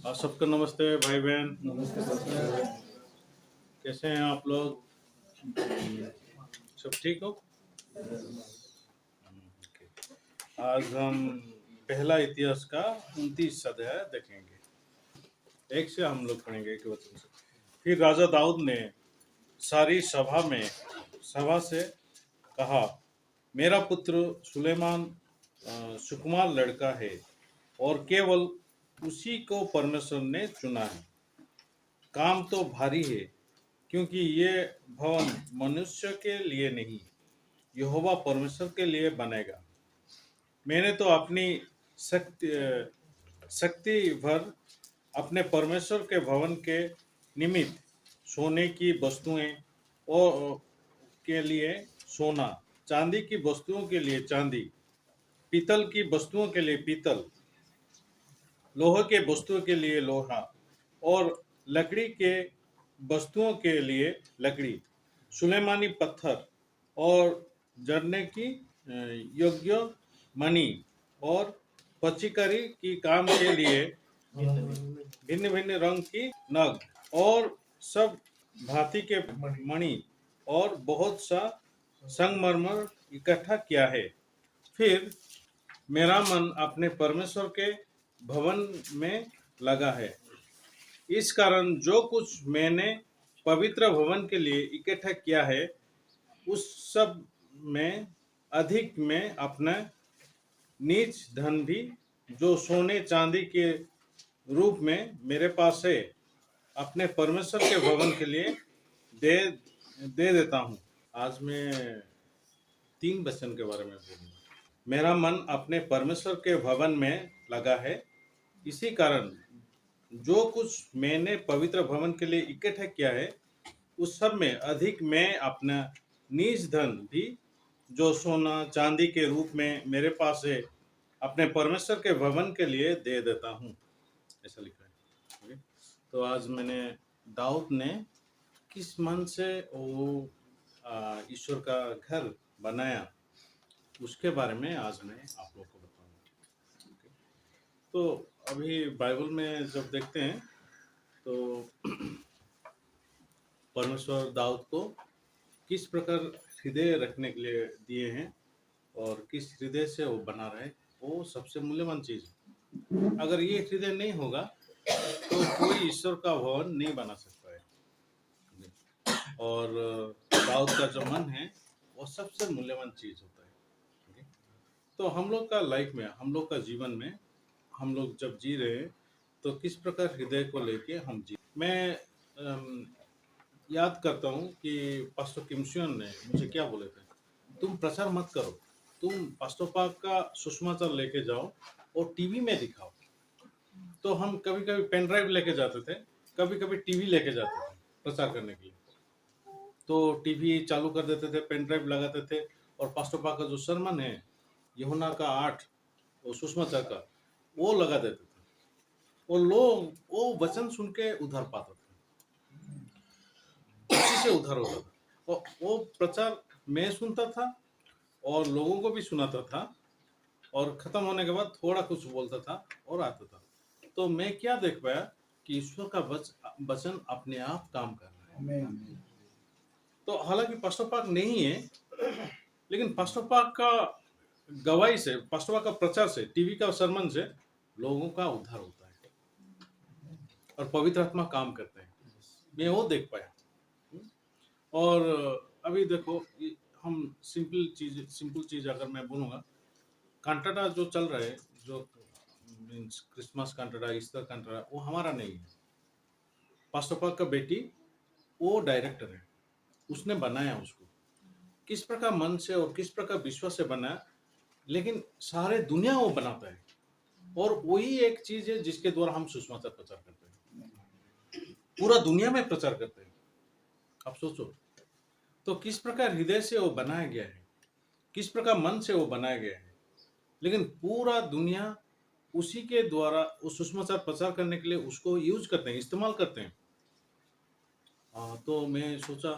आप सबको नमस्ते भाई बहन। नमस्ते सर। कैसे हैं आप लोग? सब ठीक हो? आज हम पहला इतिहास का 29 अध्याय देखेंगे। एक से हम लोग पढ़ेंगे एक वचन से। फिर राजा दाऊद ने सारी सभा से कहा, मेरा पुत्र सुलेमान सुकुमार लड़का है और केवल उसी को परमेश्वर ने चुना है। काम तो भारी है, क्योंकि ये भवन मनुष्य के लिए नहीं, यहोवा परमेश्वर के लिए बनेगा। मैंने तो अपनी शक्ति भर अपने परमेश्वर के भवन के निमित्त सोने की वस्तुएं और के लिए सोना, चांदी की वस्तुओं के लिए चांदी, पीतल की वस्तुओं के लिए पीतल, लोहे के वस्तुओं के लिए लोहा और लकड़ी के वस्तुओं के लिए लकड़ी, सुलेमानी पत्थर और जड़ने की योग्य मणि और पच्चीकरी की काम के लिए भिन्न भिन्न रंग की नग और सब भांति के मणि और बहुत सा संगमरमर इकट्ठा किया है। फिर मेरा मन अपने परमेश्वर के भवन में लगा है। इस कारण जो कुछ मैंने पवित्र भवन के लिए इकट्ठा किया है, उस सब में अधिक में अपना निज धन भी, जो सोने चांदी के रूप में मेरे पास है, अपने परमेश्वर के भवन के लिए दे दे देता हूँ। आज मैं 3 वचन के बारे में बोलूँगा। मेरा मन अपने परमेश्वर के भवन में लगा है। इसी कारण जो कुछ मैंने पवित्र भवन के लिए इकट्ठा किया है, उस सब में अधिक मैं अपना निज धन भी, जो सोना चांदी के रूप में मेरे पास है, अपने परमेश्वर के भवन के लिए दे देता हूँ। ऐसा लिखा है। ओके? तो आज मैंने दाऊद ने किस मन से वो ईश्वर का घर बनाया, उसके बारे में आज मैं आप लोगों को बताऊंगा। ओके? तो अभी बाइबल में जब देखते हैं तो परमेश्वर दाऊद को किस प्रकार हृदय रखने के लिए दिए हैं और किस हृदय से वो बना रहे, वो सबसे मूल्यवान चीज है। अगर ये हृदय नहीं होगा तो कोई ईश्वर का भवन नहीं बना सकता है। और दाऊद का जो मन है वो सबसे मूल्यवान चीज होता है। तो हम लोग का लाइफ में, हम लोग का जीवन में, हम लोग जब जी रहे हैं तो किस प्रकार हृदय को लेके हम जी। मैं याद करता हूँ कि पास्टर किमसियन ने मुझे क्या बोले थे, तुम प्रचार मत करो, तुम पास्टर पाक का सुसमाचार लेके जाओ और टीवी में दिखाओ। तो हम कभी कभी पेन ड्राइव लेके जाते थे, कभी कभी टीवी लेके जाते थे प्रचार करने के लिए। तो टीवी चालू कर देते थे, पेन ड्राइव लगाते थे और पास्टर पाक का जो सरमन है यूहन्ना का 8 वो सुसमाचार का, वो लगा देते थे और लोग वो वचन सुन के उधार पाते थे, उसी से उधार होता था। और वो प्रचार मैं सुनता था और लोगों को भी सुनाता था और खत्म होने के बाद थोड़ा कुछ बोलता था और आता था। तो मैं क्या देख पाया कि ईश्वर का वचन अपने आप काम कर रहा है। तो हालांकि पास्टर पाक नहीं है, लेकिन पास्टर पाक का गवाही से, पास्टर पाक का प्रचार से, टीवी का सरमन से लोगों का उद्धार होता है और पवित्र आत्मा काम करते हैं। मैं वो देख पाया। और अभी देखो, हम सिंपल चीज अगर मैं बोलूँगा, कांटाटा जो चल रहा है, जो मीन्स क्रिसमस कांटाटा, ईस्टर कांटाटा, वो हमारा नहीं है। पास्टर पाक का बेटी वो डायरेक्टर है, उसने बनाया उसको किस प्रकार मन से और किस प्रकार विश्वास से बनाया, लेकिन सारे दुनिया वो बनाता है और वही एक चीज है जिसके द्वारा हम सुसमाचार प्रचार करते हैं, पूरा दुनिया में प्रचार करते हैं। आप सोचो तो किस प्रकार हृदय से वो बनाया गया है, किस प्रकार मन से वो बनाया गया है, लेकिन पूरा दुनिया उसी के द्वारा उस सुसमाचार प्रचार करने के लिए उसको यूज करते हैं, इस्तेमाल करते हैं। तो मैं सोचा,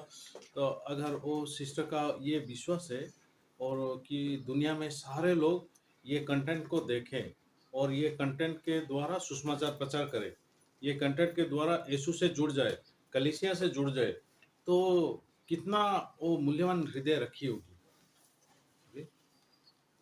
तो अगर वो सिस्टर का ये विश्वास है और कि दुनिया में सारे लोग ये कंटेंट को देखें और ये कंटेंट के द्वारा सुसमाचार प्रचार करें, ये कंटेंट के द्वारा यीशु से जुड़ जाए, कलीसिया से जुड़ जाए, तो कितना वो मूल्यवान हृदय रखी होगी। ओके?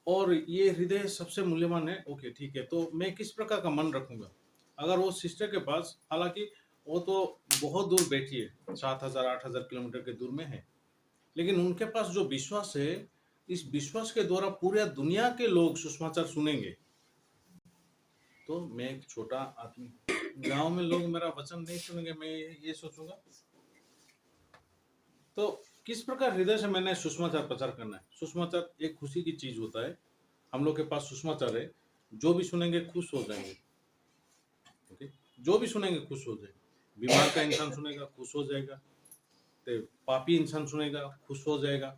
और ये हृदय सबसे मूल्यवान है। ओके, ठीक है, तो मैं किस प्रकार का मन रखूंगा? अगर वो सिस्टर के पास, हालांकि वो तो बहुत दूर बैठी है, 7,000 8,000 किलोमीटर के दूर में है, लेकिन उनके पास जो विश्वास है, इस विश्वास के द्वारा पूरे दुनिया के लोग सुसमाचार सुनेंगे। तो मैं एक छोटा आदमी, गांव में लोग मेरा वचन नहीं सुनेंगे, मैं ये सोचूंगा। तो किस प्रकार हृदय से मैंने सुसमाचार प्रचार करना है? सुसमाचार एक खुशी की चीज होता है। हम लोग के पास सुसमाचार है, जो भी सुनेंगे खुश हो जाएंगे। ओके, जो भी सुनेंगे खुश हो जाएंगे। बीमार का इंसान सुनेगा खुश हो जाएगा, तो पापी इंसान सुनेगा खुश हो जाएगा।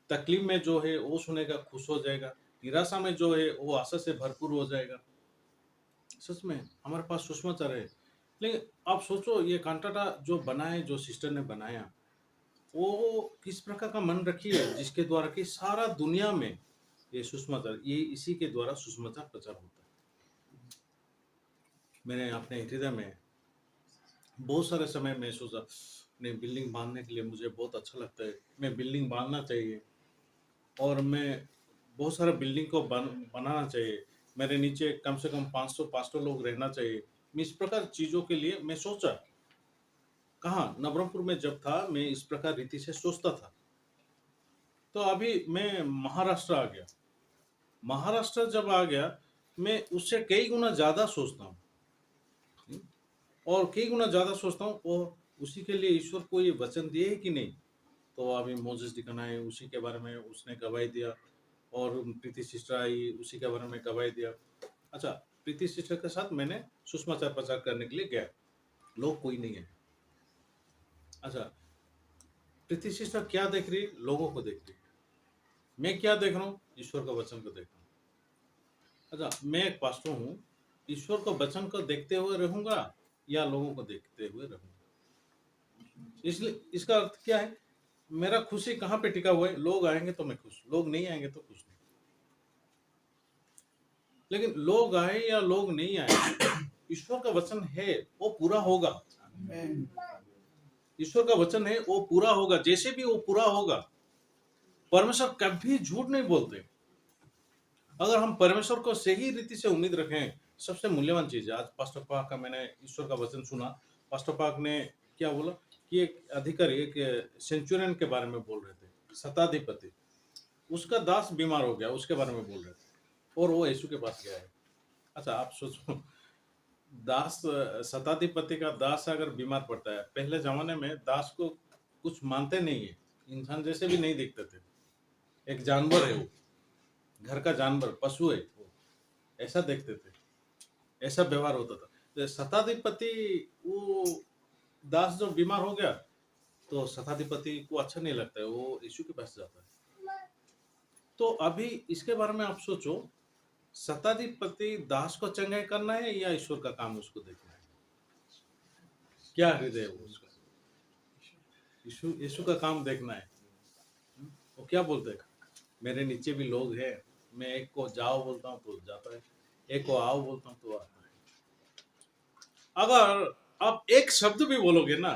तकलीफ में जो है वो सुनेगा खुश हो जाएगा, निराशा में जो है वो आशा से भरपूर हो जाएगा। सच में हमारे पास सुसमाचार है। लेकिन आप सोचो, ये कांटाटा जो बनाए, जो सिस्टर ने बनाया, वो किस प्रकार का मन रखी है, जिसके द्वारा कि सारा दुनिया में ये सुसमाचार, ये इसी के द्वारा सुसमाचार प्रचार होता है। मैंने अपने हृदय में बहुत सारे समय में सोचा, नहीं, बिल्डिंग बांधने के लिए मुझे बहुत अच्छा लगता है, मैं बिल्डिंग बांधना चाहिए, और मैं बहुत सारा बिल्डिंग को बनाना चाहिए, मेरे नीचे कम से कम 500 लोग रहना चाहिए। मैं इस प्रकार चीज़ों के लिए मैं सोचा। कहाँ, नवरंगपुर में जब था, मैं इस प्रकार रीति से सोचता था। तो अभी मैं महाराष्ट्र आ गया। महाराष्ट्र जब आ गया, मैं उससे कई गुना ज़्यादा सोचता हूँ, और कई गुना ज़्यादा सोचता हूँ। और उसी के लिए ईश्वर को ये वचन दिए है कि नहीं। तो अभी मोजेस दिखाना है, उसी के बारे में उसने गवाही दिया, और प्रीति सिस्टर आई, उसी के बारे में गवाही दिया। अच्छा, प्रीति सिस्टर के साथ मैंने सुषमाचार प्रचार करने के लिए गया, लोग कोई नहीं है। अच्छा, प्रीति सिस्टर क्या देख रही? लोगों को देख रही। मैं क्या देख रहा हूँ? ईश्वर का वचन को देख रहा हूँ। अच्छा, मैं एक पास्टर हूँ, ईश्वर को वचन को देखते हुए रहूंगा या लोगों को देखते हुए रहूंगा? इसलिए इसका अर्थ क्या है? मेरा खुशी कहाँ पे टिका हुआ है? लोग आएंगे तो मैं खुश, लोग नहीं आएंगे तो खुश नहीं। लेकिन लोग आए या लोग नहीं आए, ईश्वर का वचन है वो पूरा होगा। ईश्वर का वचन है वो पूरा होगा, जैसे भी वो पूरा होगा। परमेश्वर कभी झूठ नहीं बोलते। अगर हम परमेश्वर को सही रीति से उम्मीद रखें, सबसे मूल्यवान चीज है। आज पास्टर पाक का मैंने ईश्वर का वचन सुना। पास्टर पाक ने क्या बोला कि एक अधिकारी, एक सेंचुरियन के बारे में बोल रहे थे, शताधिपति, उसका दास बीमार हो गया, उसके बारे में बोल रहे थे, और वो यीशु के पास गया है। अच्छा, आप सोचो, दास, शताधिपति का दास अगर बीमार पड़ता है, पहले जमाने में दास को कुछ मानते नहीं है, इंसान जैसे भी नहीं दिखते थे, एक जानवर है वो, घर का जानवर, पशु है वो, ऐसा देखते थे, ऐसा व्यवहार होता था। तो शताधिपति, वो दास जो बीमार हो गया, तो शताधिपति को अच्छा नहीं लगता है, वो यीशु के पास जाता है। तो अभी इसके बारे में आप सोचो, शताधिपति दास को चंगाई करना है या ईश्वर का काम उसको देखना है? क्या हृदय है वो उसका? यीशु यीशु का काम देखना है। वो क्या बोलते हैं, मेरे नीचे भी लोग हैं, मैं एक को जाओ बोलता हूँ तो जाता है, एक को आओ बोलता हूँ तो आता है। अगर आप एक शब्द भी बोलोगे ना,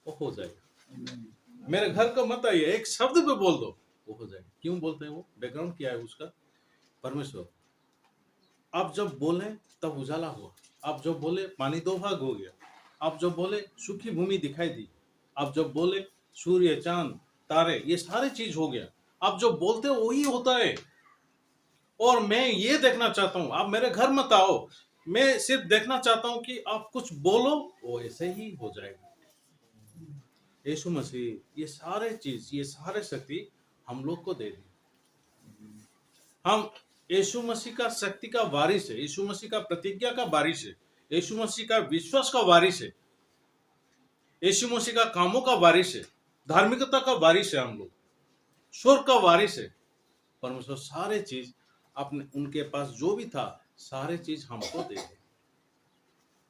वो हो जाएगा। मेरे घर को मत आइए, एक शब्द भी बोल दो, वो हो जाएगा। क्यों बोलते हैं? वो बैकग्राउंड क्या है उसका? परमेश्वर। आप जब बोले तब उजाला हुआ, आप जब बोले पानी दो भाग हो गया, आप जब बोले सूखी भूमि दिखाई दी, आप जब बोले सूर्य चांद तारे, ये सारे चीज हो गया। आप जो बोलते हो वही होता है। और मैं ये देखना चाहता हूं, आप मेरे घर मत आओ, मैं सिर्फ देखना चाहता हूं कि आप कुछ बोलो, वो ऐसे ही हो जाएगा। यीशु मसीह ये सारे चीज, ये सारे शक्ति हम लोग को दे दी। हम यीशु मसीह का शक्ति का वारिस है, यीशु मसीह का प्रतिज्ञा का वारिस है, यीशु मसीह का विश्वास का वारिस है, यीशु मसीह का कामों का वारिस है, धार्मिकता का वारिस है, हम लोग स्वर्ग का वारिस है। परमेश्वर सारे चीज अपने, उनके पास जो भी था सारे चीज हमको दे दे।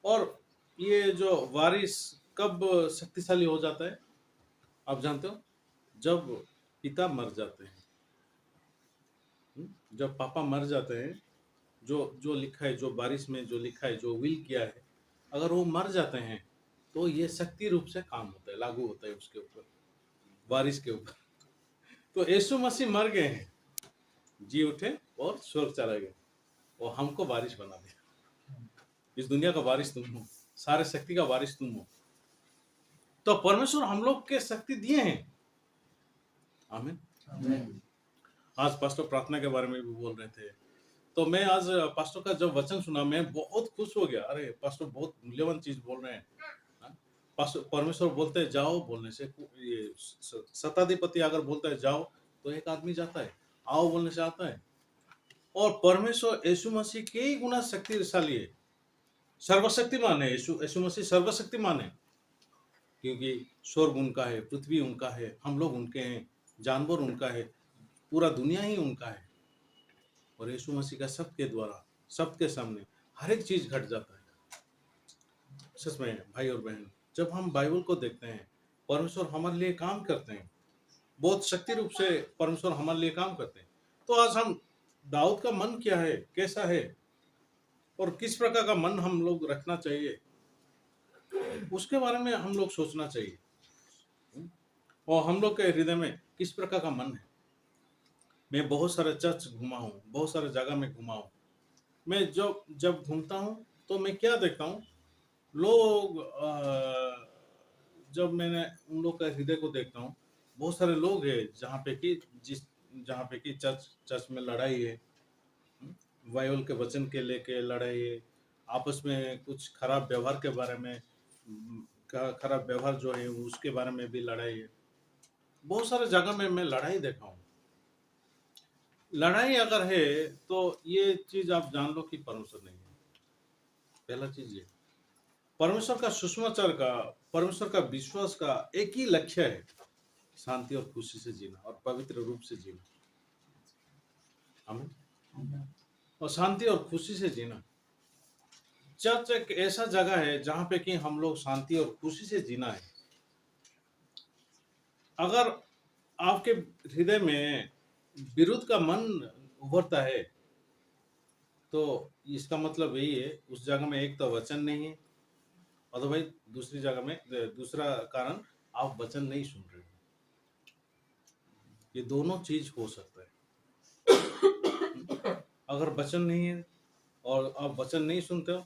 और ये जो वारिस कब शक्तिशाली हो जाता है, आप जानते हो? जब पिता मर जाते हैं, जब पापा मर जाते हैं, जो जो लिखा है, जो बारिश में जो लिखा है, जो विल किया है, अगर वो मर जाते हैं तो ये शक्ति रूप से काम होता है, लागू होता है उसके ऊपर, बारिश के ऊपर। तो यीशु मसीह मर गए हैं, जी उठे और स्वर्ग चले गए और हमको बारिश बना दिया। इस दुनिया का बारिश तुम हो, सारे शक्ति का बारिश तुम हो। तो परमेश्वर हम लोग के शक्ति दिए हैं। आमीन। आज पास्टर प्रार्थना के बारे में भी बोल रहे थे, तो मैं आज पास्टर का जब वचन सुना मैं बहुत खुश हो गया। अरे पास्टर बहुत मूल्यवान चीज बोल रहे हैं। हाँ? पास्टर परमेश्वर बोलते हैं जाओ, बोलने से ये शताधिपति अगर बोलता है जाओ तो एक आदमी जाता है, आओ बोलने से आता है। और परमेश्वर यीशु मसीह कई गुना शक्तिशाली है, सर्वशक्तिमान है। यीशु मसीह सर्वशक्तिमान है, क्योंकि स्वर्ग उनका है, पृथ्वी उनका है, हम लोग उनके हैं, जानवर उनका है, पूरा दुनिया ही उनका है। और यीशु मसीह का सबके द्वारा, सबके सामने हर एक चीज घट जाता है। सच में भाई और बहन, जब हम बाइबल को देखते हैं, परमेश्वर हमारे लिए काम करते हैं, बहुत शक्ति रूप से परमेश्वर हमारे लिए काम करते हैं। तो आज हम दाऊद का मन क्या है, कैसा है, और किस प्रकार का मन हम लोग रखना चाहिए, उसके बारे में हम लोग सोचना चाहिए। और हम लोग के हृदय में किस प्रकार का मन है। मैं बहुत सारे चर्च घुमा हूँ, बहुत सारे जगह में घुमा हूँ। मैं जब घूमता हूँ तो मैं क्या देखता हूँ, लोग जब मैंने उन लोग का हृदय को देखता हूँ, बहुत सारे लोग हैं जहाँ पे कि चर्च में लड़ाई है, बाइबल के वचन के लेके लड़ाई है, आपस में कुछ खराब व्यवहार के बारे में, खराब व्यवहार जो है उसके बारे में भी लड़ाई है। बहुत सारे जगह में मैं लड़ाई देखा हूँ। लड़ाई अगर है तो ये चीज आप जान लो कि परमेश्वर नहीं है। पहला चीज ये, परमेश्वर का सुसमाचार का, परमेश्वर का विश्वास का एक ही लक्ष्य है, शांति और खुशी से जीना और पवित्र रूप से जीना। आमीन। और शांति और खुशी से जीना। चर्च एक ऐसा जगह है जहां पे कि हम लोग शांति और खुशी से जीना है। अगर आपके हृदय में विरुद्ध का मन उभरता है तो इसका मतलब यही है, उस जगह में एक तो वचन नहीं है, और तो भाई दूसरी जगह में दूसरा कारण, आप वचन नहीं सुन रहे हो। ये दोनों चीज हो सकता है। अगर वचन नहीं है और आप वचन नहीं सुनते हो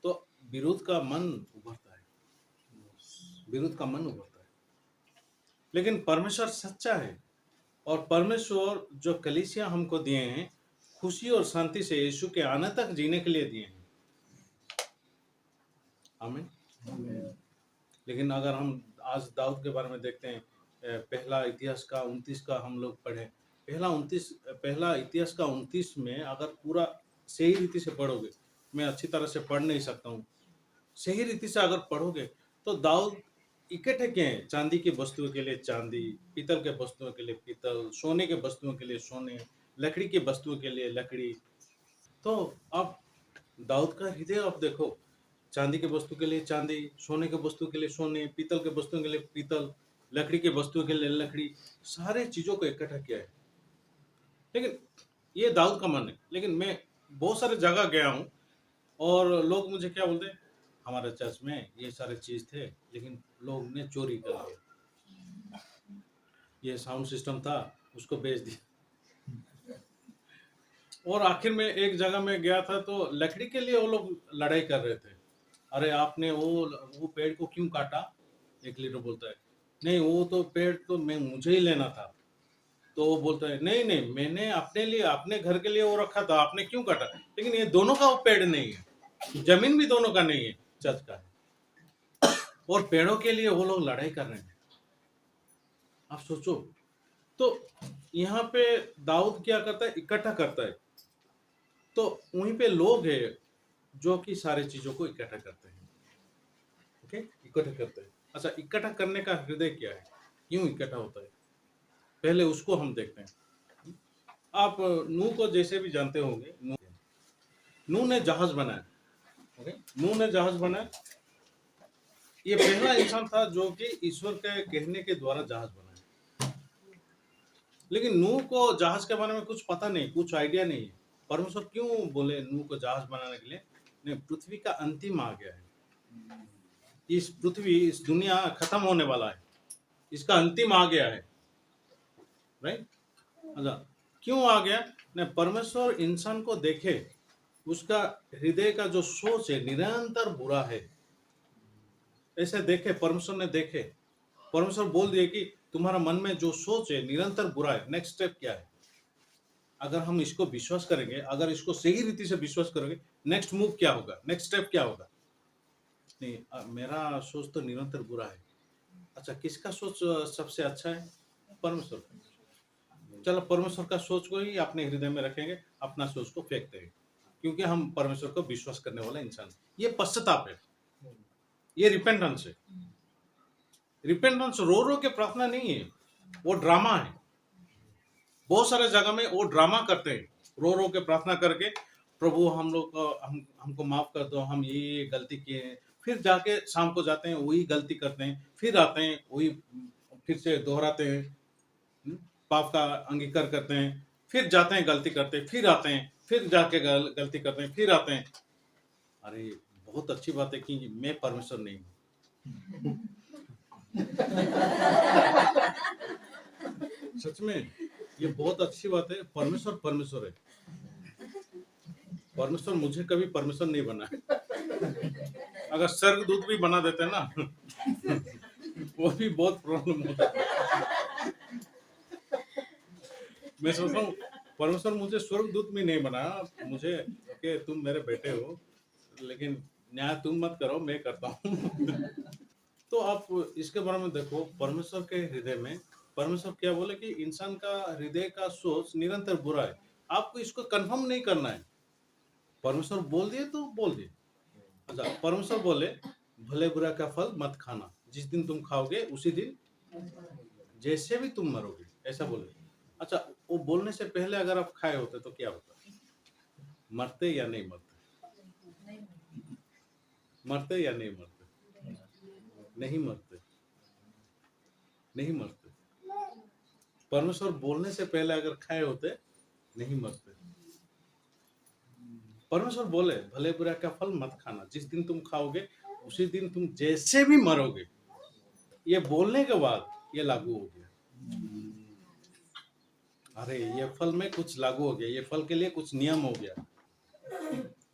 तो विरोध का मन उभरता है, विरोध का मन उभरता है। लेकिन परमेश्वर सच्चा है, और परमेश्वर जो कलीसिया हमको दिए हैं, खुशी और शांति से यीशु के आने तक जीने के लिए दिए हैं। आमीन। लेकिन अगर हम आज दाऊद के बारे में देखते हैं, पहला इतिहास का 29 का हम लोग पढ़े, पहला इतिहास का 29 में अगर पूरा सही रीति से पढ़ोगे, मैं अच्छी तरह से पढ़ नहीं सकता हूँ, सही रीति से अगर पढ़ोगे तो दाऊद इकट्ठे किए हैं, चांदी की वस्तुओं के लिए चांदी, पीतल के वस्तुओं के लिए पीतल, सोने के वस्तुओं के लिए सोने, लकड़ी की वस्तुओं के लिए लकड़ी। तो अब दाऊद का हृदय आप देखो, चांदी के वस्तु के लिए चांदी, सोने के वस्तु के लिए सोने, पीतल के वस्तुओं के लिए पीतल, लकड़ी के वस्तुओं के लिए लकड़ी, सारे चीजों को इकट्ठा किया है। लेकिन ये दाऊद का मन है। लेकिन मैं बहुत सारे जगह गया हूँ और लोग मुझे क्या बोलते हैं, हमारे चर्च में ये सारे चीज थे लेकिन लोग ने चोरी कर लिया, ये साउंड सिस्टम था उसको बेच दिया। और आखिर में एक जगह में गया था तो लकड़ी के लिए वो लोग लड़ाई कर रहे थे। अरे आपने वो पेड़ को क्यों काटा? एक लीडर बोलता है, नहीं वो तो पेड़ तो मुझे ही लेना था। तो वो बोलता है, नहीं नहीं मैंने अपने लिए, अपने घर के लिए वो रखा था, आपने क्यों काटा? लेकिन ये दोनों का वो पेड़ नहीं है, जमीन भी दोनों का नहीं है, चर्च का है। और पेड़ों के लिए वो लोग लड़ाई कर रहे हैं। आप सोचो। तो यहाँ पे दाऊद क्या करता है, इकट्ठा करता है। तो वहीं पे लोग हैं जो कि सारी चीजों को इकट्ठा करते हैं। ओके, इकट्ठा करते हैं। अच्छा, इकट्ठा करने का हृदय क्या है, क्यों इकट्ठा होता है, पहले उसको हम देखते हैं। आप नूह को जैसे भी जानते होंगे, नूह ने जहाज बनाया। ओके, नूह ने जहाज बनाया। ये पहला इंसान था जो कि ईश्वर के कहने के द्वारा जहाज बनाया। लेकिन नूह को जहाज के बारे में कुछ पता नहीं, कुछ आइडिया नहीं है। परमेश्वर क्यों बोले नूह को जहाज बनाने के लिए? नहीं, पृथ्वी का अंतिम आ गया है, इस पृथ्वी, इस दुनिया खत्म होने वाला है, इसका अंतिम आ गया है, राइट। अच्छा, क्यों आ गया? ने परमेश्वर इंसान को देखे, उसका हृदय का जो सोच है निरंतर बुरा है, ऐसे देखे परमेश्वर ने देखे, परमेश्वर बोल दिए कि तुम्हारा मन में जो सोच है निरंतर बुरा है, नेक्स्ट स्टेप क्या है? अगर हम इसको विश्वास करेंगे, अगर इसको सही रीति से विश्वास करेंगे, नेक्स्ट मूव क्या होगा, नेक्स्ट स्टेप क्या होगा? नहीं, मेरा सोच तो निरंतर बुरा है। अच्छा, किसका सोच सबसे अच्छा है? परमेश्वर का। चलो, परमेश्वर का सोच को ही अपने हृदय में रखेंगे, अपना सोच को फेंक देंगे, क्योंकि हम परमेश्वर को विश्वास करने वाला इंसान है। ये पश्चाताप है, ये रिपेंटेंस है। रिपेंटेंस रो रो के प्रार्थना नहीं है, वो ड्रामा है। बहुत सारे जगह में वो ड्रामा करते हैं, रो रो के प्रार्थना करके, प्रभु हम लोग को हमको माफ कर दो, हम ये गलती किए हैं। फिर जाके शाम को जाते हैं, वही गलती करते हैं, फिर आते हैं, वही फिर से दोहराते हैं, पाप का अंगीकार करते हैं, फिर जाते हैं, गलती करते हैं, फिर आते हैं, फिर जाके गलती करते हैं, फिर आते हैं। अरे, बहुत अच्छी बात है कि मैं परमेश्वर नहीं हूँ। सच में ये बहुत अच्छी बात है। परमेश्वर परमेश्वर है। परमेश्वर मुझे कभी परमेश्वर नहीं बना है। अगर स्वर्गदूत भी बना देते हैं ना, वो भी बहुत प्रॉब्लम होता है। मैं सोचता हूँ परमेश्वर मुझे स्वर्गदूत भी नहीं बनाया, मुझे कि तुम मेरे बेटे हो, लेकिन न्याय तुम मत करो, मैं करता हूँ। तो आप इसके बारे में देखो, परमेश्वर के हृदय में परमेश्वर क्या बोले कि इंसान का हृदय का सोच निरंतर बुरा है। आपको इसको कंफर्म नहीं करना है, परमेश्वर बोल दिए तो बोल दिए। अच्छा, परमेश्वर बोले भले बुरा का फल मत खाना, जिस दिन तुम खाओगे उसी दिन जैसे भी तुम मरोगे, ऐसा बोले। अच्छा, वो बोलने से पहले अगर आप खाए होते तो क्या होता? मरते या नहीं मरते? मरते या नहीं मरते? नहीं मरते, नहीं मरते। परमेश्वर बोलने से पहले अगर खाए होते, नहीं मरते। परमेश्वर बोले भले बुरा का फल मत खाना, जिस दिन तुम खाओगे उसी दिन तुम जैसे भी मरोगे। ये बोलने के बाद ये लागू हो गया। अरे, ये फल में कुछ लागू हो गया, ये फल के लिए कुछ नियम हो गया।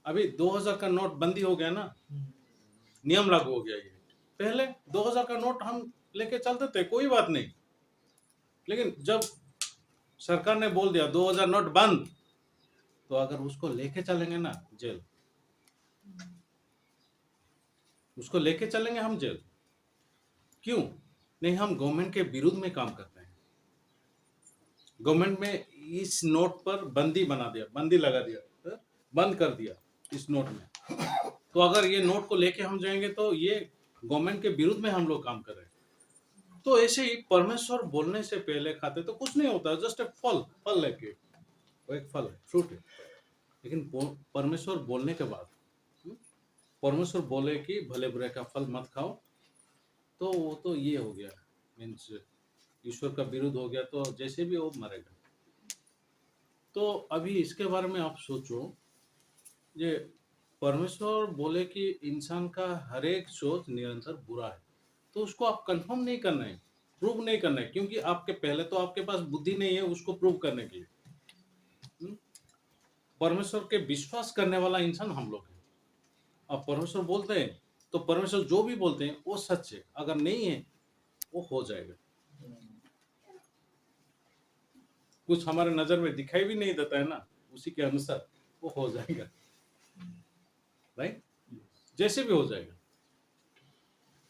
अभी 2000 का नोट बंदी हो गया ना, नियम लागू हो गया। ये पहले 2000 का नोट हम लेके चलते थे, कोई बात नहीं, लेकिन जब सरकार ने बोल दिया 2000 नोट बंद, तो अगर उसको लेके चलेंगे ना जेल, उसको लेके चलेंगे हम जेल। क्यों? नहीं, हम गवर्नमेंट के विरुद्ध में काम करते हैं। गवर्नमेंट में इस नोट पर बंदी बना दिया, बंदी लगा दिया, बंद कर दिया इस नोट में। तो अगर ये नोट को लेके हम जाएंगे तो ये गवर्नमेंट के विरुद्ध में हम लोग काम कर रहे हैं। तो ऐसे ही परमेश्वर बोलने से पहले खाते तो कुछ नहीं होता, जस्ट एक फल लेके, वो एक फल है, फ्रूट है। लेकिन परमेश्वर बोलने के बाद, परमेश्वर बोले कि भले बुरे का फल मत खाओ, तो वो तो ये हो गया, मीन्स ईश्वर का विरुद्ध हो गया, तो जैसे भी वो मरेगा। तो अभी इसके बारे में आप सोचो, ये परमेश्वर बोले कि इंसान का हर एक सोच निरंतर बुरा है, तो उसको आप कंफर्म नहीं करना है, प्रूव नहीं करना है, क्योंकि आपके पहले तो आपके पास बुद्धि नहीं है उसको प्रूव करने के लिए। परमेश्वर के विश्वास करने वाला इंसान हम लोग हैं। अब परमेश्वर बोलते हैं तो परमेश्वर जो भी बोलते हैं वो सच है, अगर नहीं है वो हो जाएगा। कुछ हमारे नजर में दिखाई भी नहीं देता है ना, उसी के अनुसार वो हो जाएगा, राइट, जैसे भी हो जाएगा।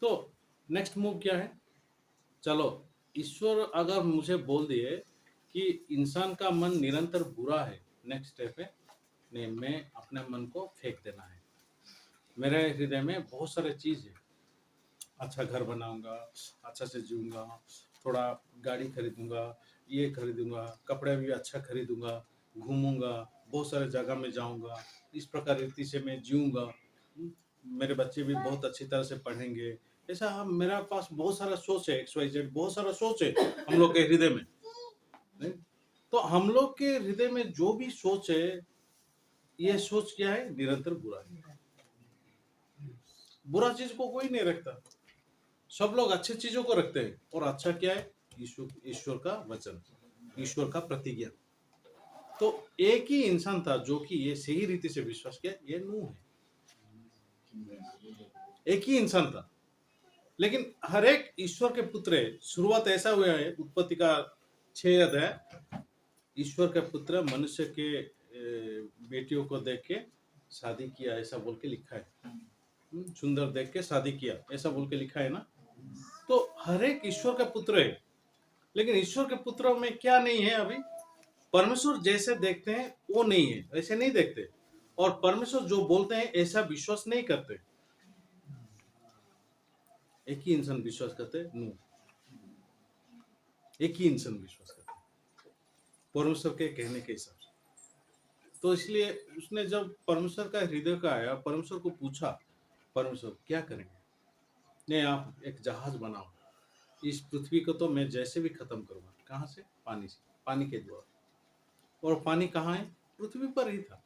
तो नेक्स्ट मूव क्या है? चलो, ईश्वर अगर मुझे बोल दिए कि इंसान का मन निरंतर बुरा है, नेक्स्ट स्टेप है नहीं, मैं अपने मन को फेंक देना है। मेरे हृदय में बहुत सारे चीज है, अच्छा घर बनाऊंगा, अच्छा से जीऊंगा, थोड़ा गाड़ी खरीदूंगा, ये खरीदूंगा, कपड़े भी अच्छा खरीदूंगा, घूमूंगा, बहुत सारे जगह में जाऊंगा, इस प्रकार रीति से मैं जीऊंगा, मेरे बच्चे भी बहुत अच्छी तरह से पढ़ेंगे। ऐसा हम, मेरा पास बहुत सारा सोच है, XYZ बहुत सारा सोच है हम लोग के हृदय में, नहीं? तो हम लोग के हृदय में जो भी सोच है, ये सोच क्या है? निरंतर बुरा है। बुरा चीज को कोई नहीं रखता, सब लोग अच्छे चीजों को रखते हैं। और अच्छा क्या है? ईश्वर का वचन, ईश्वर का प्रतिज्ञा। तो एक ही इंसान था जो कि ये सही रीति से विश्वास किया, ये नूह है। एक ही इंसान था, लेकिन हर एक ईश्वर के पुत्र है। शुरुआत ऐसा हुआ है, उत्पत्ति का 6 अध्याय, ईश्वर का पुत्र मनुष्य के बेटियों को देख के शादी किया, ऐसा बोल के लिखा है। सुंदर देख के शादी किया, ऐसा बोल के लिखा है ना। तो हर एक ईश्वर का पुत्र है, लेकिन ईश्वर के पुत्रों में क्या नहीं है? अभी परमेश्वर जैसे देखते हैं वो नहीं है, ऐसे नहीं देखते। और परमेश्वर जो बोलते हैं ऐसा विश्वास नहीं करते। एक ही इंसान विश्वास करते हैं, नूह। एक ही इंसान विश्वास करते हैं परमेश्वर के कहने के हिसाब से। तो इसलिए उसने जब परमेश्वर का हृदय का आया, परमेश्वर को पूछा, परमेश्वर क्या करेंगे? नहीं, आप एक जहाज बनाओ, इस पृथ्वी को तो मैं जैसे भी खत्म करूंगा। कहां से? पानी से, पानी के द्वारा। और पानी कहाँ है? पृथ्वी पर ही था,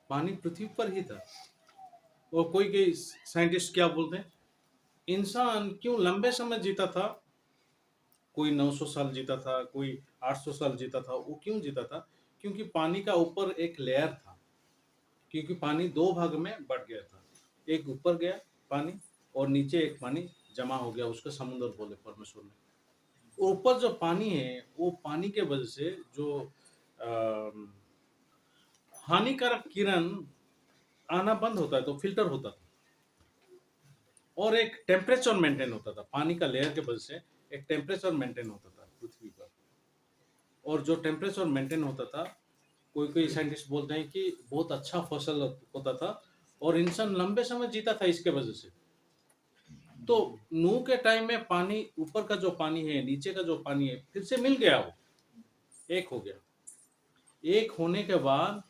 पानी पृथ्वी पर ही था। और कोई साइंटिस्ट क्या बोलते हैं, इंसान क्यों लंबे समय जीता था? कोई 900 साल जीता था, कोई 800 साल जीता था। वो क्यों जीता था? क्योंकि पानी का ऊपर एक लेयर था, क्योंकि पानी 2 भाग में बट गया था। एक ऊपर गया पानी, और नीचे एक पानी जमा हो गया, उसको समुद्र बोले परमेश्वर ने। ऊपर जो पानी है, वो पानी के वजह से जो हानिकारक किरण आना बंद होता है, तो फिल्टर होता था। और एक टेम्परेचर मेंटेन होता था, पानी का लेयर के वजह से एक टेम्परेचर मेंटेन होता था पृथ्वी पर। और जो टेम्परेचर मेंटेन होता था, कोई कोई साइंटिस्ट बोलते हैं कि बहुत अच्छा फसल होता था, और इंसान लंबे समय जीता था इसके वजह से। तो नूह के टाइम में पानी, ऊपर का जो पानी है, नीचे का जो पानी है, फिर से मिल गया, वो एक हो गया। एक होने के बाद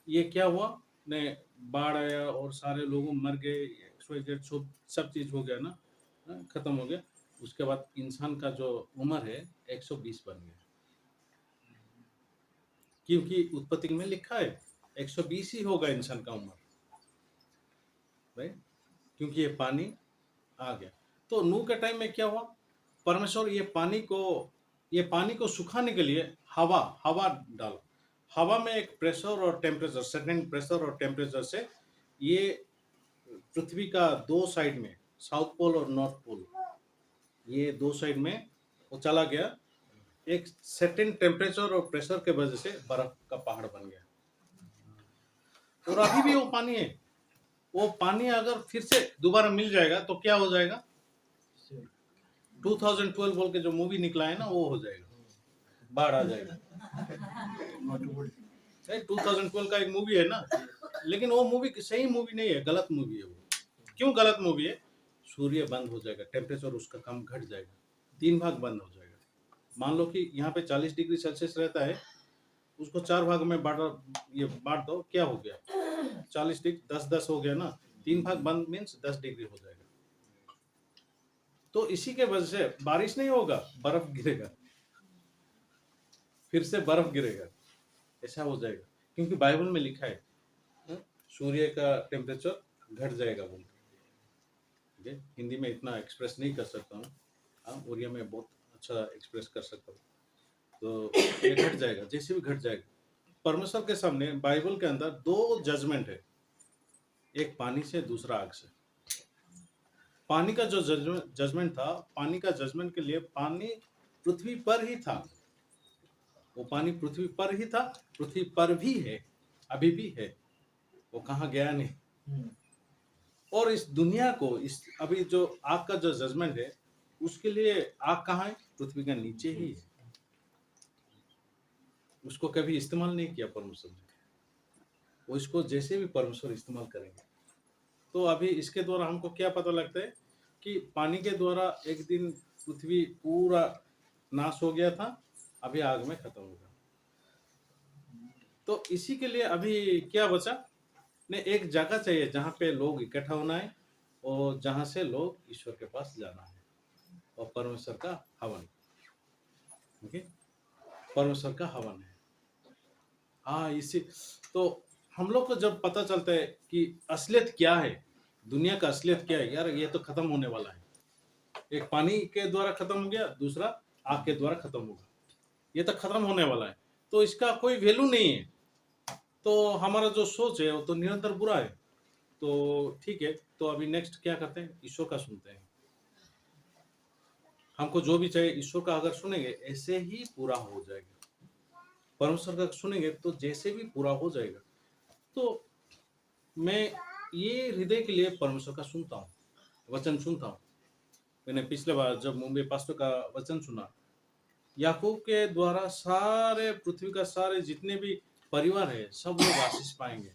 ये क्या हुआ? ने बाढ़ आया और सारे लोग मर गए, सब चीज हो गया ना, खत्म हो गया। उसके बाद इंसान का जो उम्र है 120 बन गया, क्योंकि उत्पत्ति में लिखा है 120 ही होगा इंसान का उम्र, राइट? क्योंकि ये पानी आ गया। तो नूह के टाइम में क्या हुआ? परमेश्वर ये पानी को सुखाने के लिए हवा डाला। हवा में एक प्रेशर और टेम्परेचर, सर्टेन प्रेशर और टेम्परेचर से ये पृथ्वी का 2 साइड में, साउथ पोल और नॉर्थ पोल, ये 2 साइड में वो चला गया। एक सर्टेन टेम्परेचर और प्रेशर के वजह से बर्फ का पहाड़ बन गया। और अभी भी वो पानी है। वो पानी अगर फिर से दोबारा मिल जाएगा तो क्या हो जाएगा? 2012 बोल के जो मूवी निकला है ना, वो हो जाएगा, बाढ़ आ जाएगा। 2012 का एक मूवी है ना, लेकिन वो मूवी सही मूवी नहीं है, गलत मूवी है वो। क्यों गलत मूवी है? सूर्य बंद हो जाएगा, टेम्परेचर उसका कम घट जाएगा, 3 भाग बंद हो जाएगा। मान लो कि यहाँ पे 40 डिग्री सेल्सियस रहता है, उसको 4 भाग में बांट दो, क्या हो गया? 40 डिग्री 10-10 हो गया ना, 3 भाग बंद मीन्स 10 डिग्री हो जाएगा। तो इसी के वजह से बारिश नहीं होगा, बर्फ गिरेगा, फिर से बर्फ गिरेगा, ऐसा हो जाएगा। क्योंकि बाइबल में लिखा है सूर्य का टेम्परेचर घट जाएगा बोल के। हिंदी में इतना एक्सप्रेस नहीं कर सकता हूँ, हाँ, उड़िया में बहुत अच्छा एक्सप्रेस कर सकता हूँ। तो ये घट जाएगा, जैसे भी घट जाएगा। परमेश्वर के सामने बाइबल के अंदर 2 जजमेंट है, एक पानी से, दूसरा आग से। पानी का जो जजमेंट था, पानी का जजमेंट के लिए पानी पृथ्वी पर ही था, वो पानी पृथ्वी पर ही था, पृथ्वी पर भी है, अभी भी है, वो कहाँ गया नहीं। और इस दुनिया को, इस अभी जो आग का जो जजमेंट है, उसके लिए आग कहाँ है? पृथ्वी का नीचे ही है। उसको कभी इस्तेमाल नहीं किया परमेश्वर ने, वो इसको जैसे भी परमेश्वर इस्तेमाल करेंगे। तो अभी इसके द्वारा हमको क्या पता लगता है कि पानी के द्वारा एक दिन पृथ्वी पूरा नाश हो गया था, अभी आग में खत्म होगा। तो इसी के लिए अभी क्या बचा? ने एक जगह चाहिए जहाँ पे लोग इकट्ठा होना है, और जहाँ से लोग ईश्वर के पास जाना है, और परमेश्वर का हवन। ओके, परमेश्वर का हवन है। हाँ, इसी तो हम लोग को जब पता चलता है कि असलियत क्या है, दुनिया का असलियत क्या है यार, ये तो खत्म होने वाला है। एक पानी के द्वारा खत्म हो गया, दूसरा आग के द्वारा खत्म होगा। ये तो खत्म होने वाला है, तो इसका कोई वैल्यू नहीं है। तो हमारा जो सोच है वो तो निरंतर बुरा है। तो ठीक है, तो अभी नेक्स्ट क्या करते हैं, ईश्वर का सुनते हैं। हमको जो भी चाहिए ईश्वर का अगर सुनेंगे ऐसे ही पूरा हो जाएगा। परमेश्वर का सुनेंगे तो जैसे भी पूरा हो जाएगा। तो मैं ये हृदय के लिए परमेश्वर का सुनता हूँ, वचन सुनता हूँ। मैंने पिछले बार जब मुंबई पास्टर का वचन सुना, याकूब के द्वारा सारे पृथ्वी का सारे जितने भी परिवार है सब लोग आशीष पाएंगे,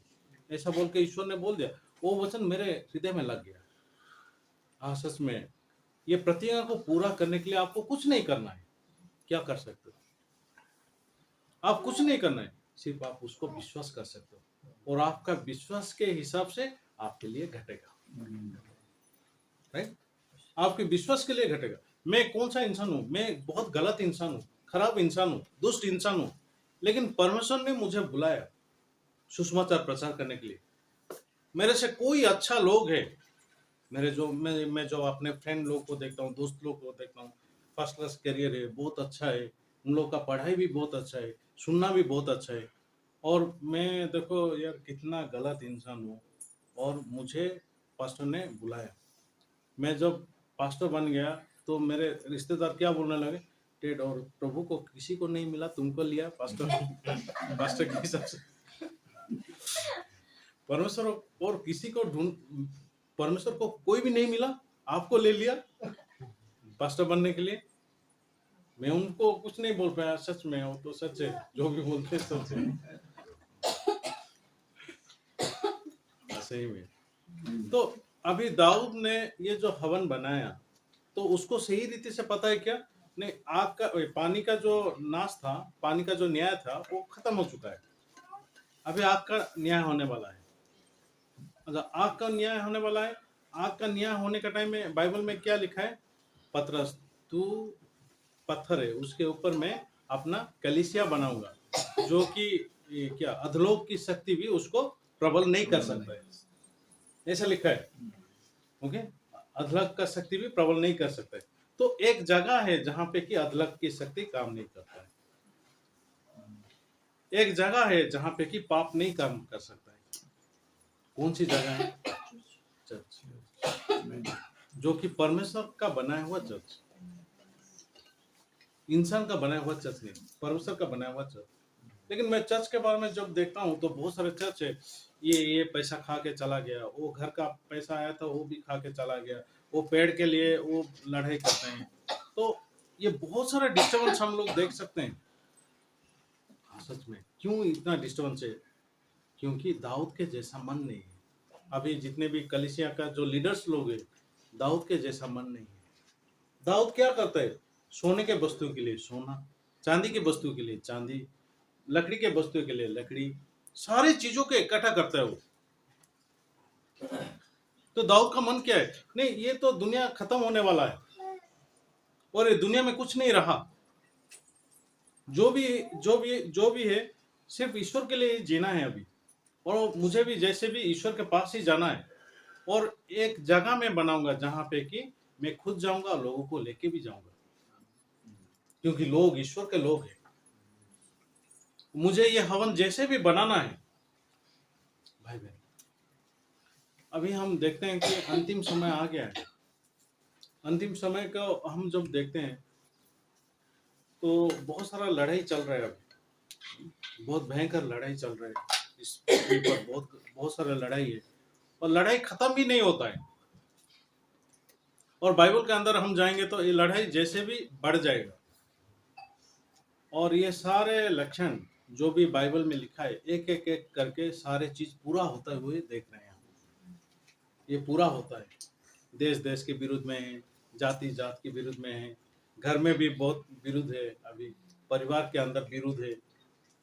ऐसा बोल के ईश्वर ने बोल दिया। वो वचन मेरे हृदय में लग गया। हाँ सच में, ये प्रतिज्ञा को पूरा करने के लिए आपको कुछ नहीं करना है। क्या कर सकते हो आप? कुछ नहीं करना है, सिर्फ आप उसको विश्वास कर सकते हो और आपका विश्वास के हिसाब से आपके लिए घटेगा। राइट, आपके विश्वास के लिए घटेगा। मैं कौन सा इंसान हूं? मैं बहुत गलत इंसान हूं, खराब इंसान हूं, दुष्ट इंसान हूं, लेकिन परमेश्वर ने मुझे बुलाया सुसमाचार प्रचार करने के लिए। मेरे से कोई अच्छा लोग है, मेरे जो मैं जो अपने फ्रेंड लोग को देखता हूँ, दोस्त लोग को देखता हूँ, फर्स्ट क्लास करियर है, बहुत अच्छा है, उन लोग का पढ़ाई भी बहुत अच्छा है, सुनना भी बहुत अच्छा है। और मैं देखो यार कितना गलत इंसान हूँ, और मुझे पास्टर ने बुलाया। मैं जब पास्टर बन गया तो मेरे रिश्तेदार क्या बोलने लगे, टेड और प्रभु को किसी को नहीं मिला, तुमको लिया पास्टर पास्टर के हिसाब से। परमेश्वर और किसी को ढूंढ, परमेश्वर को कोई भी नहीं मिला, आपको ले लिया पास्टर बनने के लिए। मैं उनको कुछ नहीं बोल पाया, सच में वो तो सच है, जो भी बोलते हैं सच है। सही में। तो अभी दाऊद ने ये जो हवन बनाया, तो उसको सही रीति से पता है क्या? नहीं, आग का पानी का जो नाश था, पानी का जो न्याय था वो खत्म हो चुका है। अभी आग का न्याय होने वाला है। अच्छा, आग का न्याय होने वाला है। आग का न्याय होने का टाइम में बाइबल में क्या लिखा है? पतरस, तू पत्थर है, उसके ऊपर मैं अपना कलीसिया बनाऊंगा, जो कि क्या अधलोक की शक्ति भी उसको प्रबल नहीं कर सकता है, ऐसा लिखा है। ओके, अधलक का शक्ति भी प्रबल नहीं कर सकता है। तो एक जगह है जहां पे कि अधलक की शक्ति काम नहीं करता है। एक जगह है जहां पे कि पाप नहीं काम कर सकता है। कौन सी जगह है? चर्च, जो कि परमेश्वर का बनाया हुआ चर्च, इंसान का बनाया हुआ चर्च नहीं, परमेश्वर का बनाया हुआ चर्च। लेकिन मैं चर्च के बारे में जब देखता हूँ तो बहुत सारे चर्च है, ये पैसा खा के चला गया, वो घर का पैसा आया था वो भी खा के चला गया, वो पेड़ के लिए वो लड़ाई करते हैं। तो ये बहुत सारा डिस्टर्बेंस हम लोग देख सकते हैं। हाँ, सच में क्यों इतना डिस्टर्बेंस है? क्योंकि दाऊद के जैसा मन नहीं है। अभी जितने भी कलीसिया का जो लीडर्स लोग हैं, दाऊद के जैसा मन नहीं है। दाऊद क्या करता है? सोने के वस्तु के लिए सोना, चांदी की वस्तु के लिए चांदी, लकड़ी के वस्तु के लिए लकड़ी, सारी चीजों को इकट्ठा करता है वो। तो दाऊद का मन क्या है? नहीं, ये तो दुनिया खत्म होने वाला है और ये दुनिया में कुछ नहीं रहा। जो भी है, सिर्फ ईश्वर के लिए जीना है अभी। और मुझे भी जैसे भी ईश्वर के पास ही जाना है। और एक जगह में बनाऊंगा जहां पे कि मैं खुद जाऊंगा, लोगों को लेके भी जाऊंगा, क्योंकि लोग ईश्वर के लोग हैं। मुझे ये हवन जैसे भी बनाना है भाई बहन। अभी हम देखते हैं कि अंतिम समय आ गया है। अंतिम समय का हम जब देखते हैं तो बहुत सारा लड़ाई चल रहा है अभी, बहुत भयंकर लड़ाई चल रहा है इस पृथ्वी पर, बहुत बहुत सारा लड़ाई है और लड़ाई खत्म भी नहीं होता है। और बाइबल के अंदर हम जाएंगे तो ये लड़ाई जैसे भी बढ़ जाएगा। और ये सारे लक्षण जो भी बाइबल में लिखा है, एक एक एक करके सारे चीज पूरा होते हुए देख रहे हैं हम। ये पूरा होता है, देश देश के विरुद्ध में है, जाति जात के विरुद्ध में है, घर में भी बहुत विरुद्ध है, अभी परिवार के अंदर विरुद्ध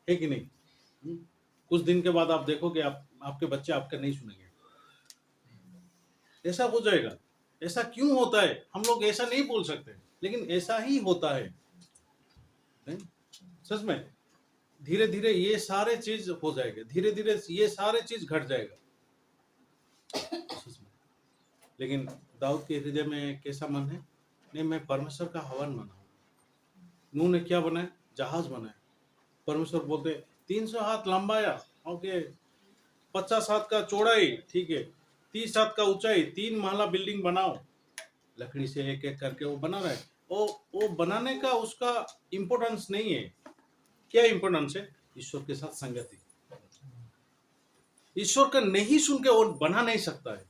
है कि नहीं? कुछ दिन के बाद आप देखोगे आपके बच्चे आपका नहीं सुनेंगे, ऐसा हो जाएगा। ऐसा क्यों होता है? हम लोग ऐसा नहीं बोल सकते, लेकिन ऐसा ही होता है। नहीं? सच में धीरे धीरे ये सारे चीज हो जाएगा, धीरे धीरे ये सारे चीज घट जाएगा। सच में लेकिन दाऊद के हृदय में कैसा मन है? नहीं, मैं परमेश्वर का हवन बनाऊं। नूह ने क्या बनाया? जहाज बनाया। परमेश्वर बोलते 300 हाथ लंबाया, ओके, 50 हाथ का चौड़ाई, ठीक है, 30 हाथ का ऊंचाई, 3 महला बिल्डिंग बनाओ। लकड़ी से एक एक करके वो बना रहा है। वो बनाने का उसका इम्पोर्टेंस नहीं है। क्या इम्पोर्टेंस है? ईश्वर के साथ संगति। ईश्वर का नहीं सुन के वो बना नहीं सकता है।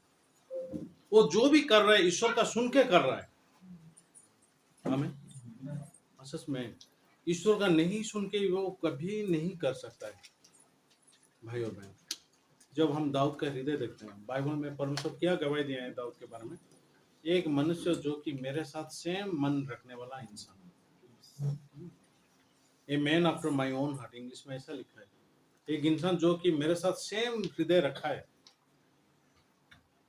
वो जो भी कर रहा है ईश्वर का सुन के कर रहा है। हमें सच में ईश्वर का नहीं सुन के वो कभी नहीं कर सकता है। भाई और बहन, जब हम दाऊद का हृदय देखते हैं, बाइबल में परमेश्वर क्या गवाही दिया है दाऊद के बारे में? एक मनुष्य जो कि मेरे साथ सेम मन रखने वाला इंसान, a man after my own heart, English में ऐसा लिखा है। एक इंसान जो कि मेरे साथ सेम हृदय रखा है,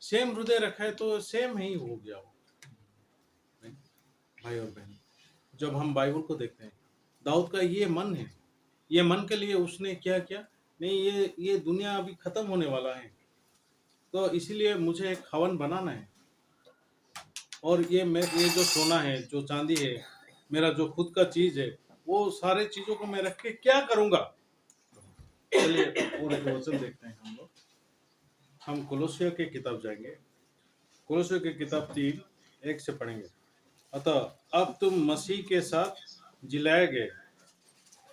सेम हृदय रखा है, तो सेम ही हो गया वो। भाई और बहन, जब हम बाइबल को देखते हैं, दाऊद का ये मन है, ये मन के लिए उसने क्या किया? नहीं, ये दुनिया अभी खत्म होने वाला है, तो इसीलिए मुझे एक हवन बनाना है। और ये जो सोना है, जो चांदी है, मेरा जो खुद का चीज है, वो सारे चीजों को मैं रख के क्या करूंगा? चलिए और एक वचन देखते हैं हम लोग। हम कोलोसियों की किताब जाएंगे। कोलोसियों की किताब 3:1 से पढ़ेंगे। अतः अब तुम मसीह के साथ जिलाए गए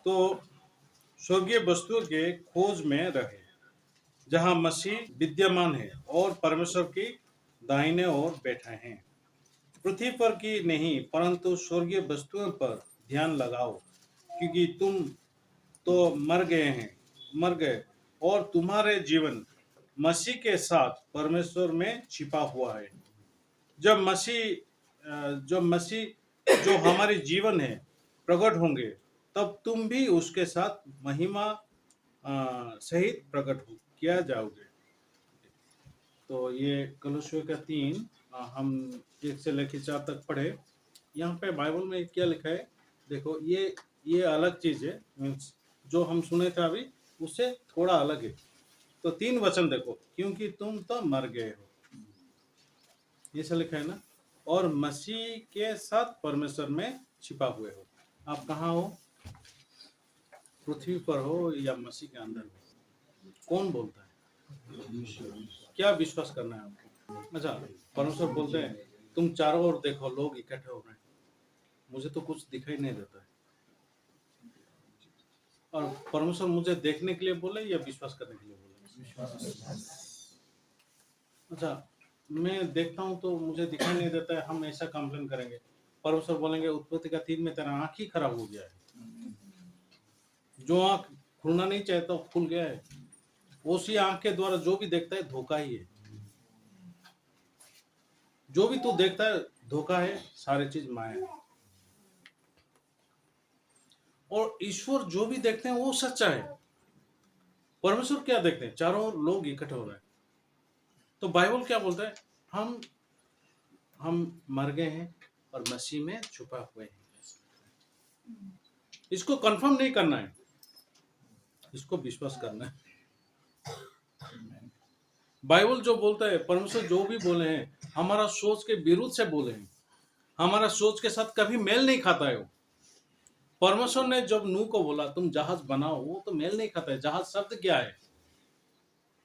तो स्वर्गीय वस्तुओं के खोज में रहे, जहां मसीह विद्यमान है और परमेश्वर की दाहिने ओर बैठे हैं। पृथ्वी पर की नहीं परंतु स्वर्गीय वस्तुओं पर ध्यान लगाओ, क्योंकि तुम तो मर गए और तुम्हारे जीवन मसीह के साथ परमेश्वर में छिपा हुआ है। जब मसीह जो हमारे जीवन है प्रकट होंगे, तब तुम भी उसके साथ महिमा सहित प्रकट किया जाओगे। तो ये कलोसियों का 3 हम 1 से लेकर 4 तक पढ़े। यहाँ पे बाइबल में क्या लिखा है देखो, ये अलग चीज है, मीन्स जो हम सुने थे अभी उससे थोड़ा अलग है। तो 3 वचन देखो, क्योंकि तुम तो मर गए हो, ये से लिखा है ना, और मसीह के साथ परमेश्वर में छिपा हुए हो। आप कहाँ हो? पृथ्वी पर हो या मसीह के अंदर हो? कौन बोलता है? क्या विश्वास करना है आपको? अच्छा, परमेश्वर बोलते हैं तुम चारों ओर देखो, लोग इकट्ठे हो रहे हैं, मुझे तो कुछ दिखाई नहीं देता है। और परमेश्वर मुझे देखने के लिए बोले या विश्वास करने के लिए बोले? अच्छा, मैं देखता हूँ तो मुझे दिखाई नहीं देता है, हम ऐसा कंप्लेन करेंगे। परमेश्वर बोलेंगे उत्पत्ति का 3 में तेरा आंख ही खराब हो गया है। जो आंख खुलना नहीं चाहता वो खुल गया है। उसी आंख के द्वारा जो भी देखता है धोखा ही है। जो भी तू देखता है धोखा है, सारी चीज माया है। और ईश्वर जो भी देखते हैं वो सच्चा है। परमेश्वर क्या देखते हैं? चारों ओर लोग इकट्ठे हो रहे हैं। तो बाइबल क्या बोलता है? हम मर गए हैं और मसीह में छुपा हुए हैं। इसको कंफर्म नहीं करना है, इसको विश्वास करना है। बाइबल जो बोलता है, परमेश्वर जो भी बोले हैं हमारा सोच के विरुद्ध से बोले हैं, हमारा सोच के साथ कभी मेल नहीं खाता है। परमेश्वर ने जब नूह को बोला तुम जहाज बनाओ, वो तो मेल नहीं खाता है। जहाज शब्द क्या है?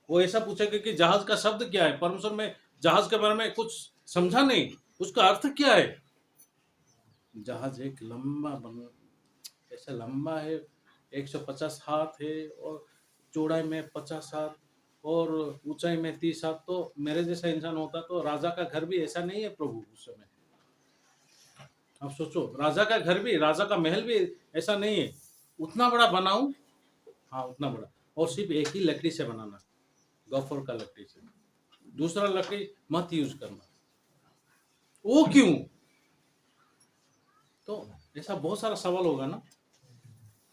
वो ऐसा पूछेगा कि जहाज का शब्द क्या है? परमेश्वर में जहाज के बारे में कुछ समझा नहीं, उसका अर्थ क्या है? जहाज एक लंबा बन, ऐसा लंबा है, 150 हाथ है, और चौड़ाई में 50 हाथ, और ऊंचाई में 30 हाथ। तो मेरे जैसा इंसान होता तो राजा का घर भी ऐसा नहीं है प्रभु उस समय। अब सोचो, राजा का घर भी, राजा का महल भी ऐसा नहीं है। उतना बड़ा बनाऊं, हाँ उतना बड़ा, और सिर्फ एक ही लकड़ी से बनाना, गफर का लकड़ी से, दूसरा लकड़ी मत यूज करना। वो क्यों? तो ऐसा बहुत सारा सवाल होगा ना।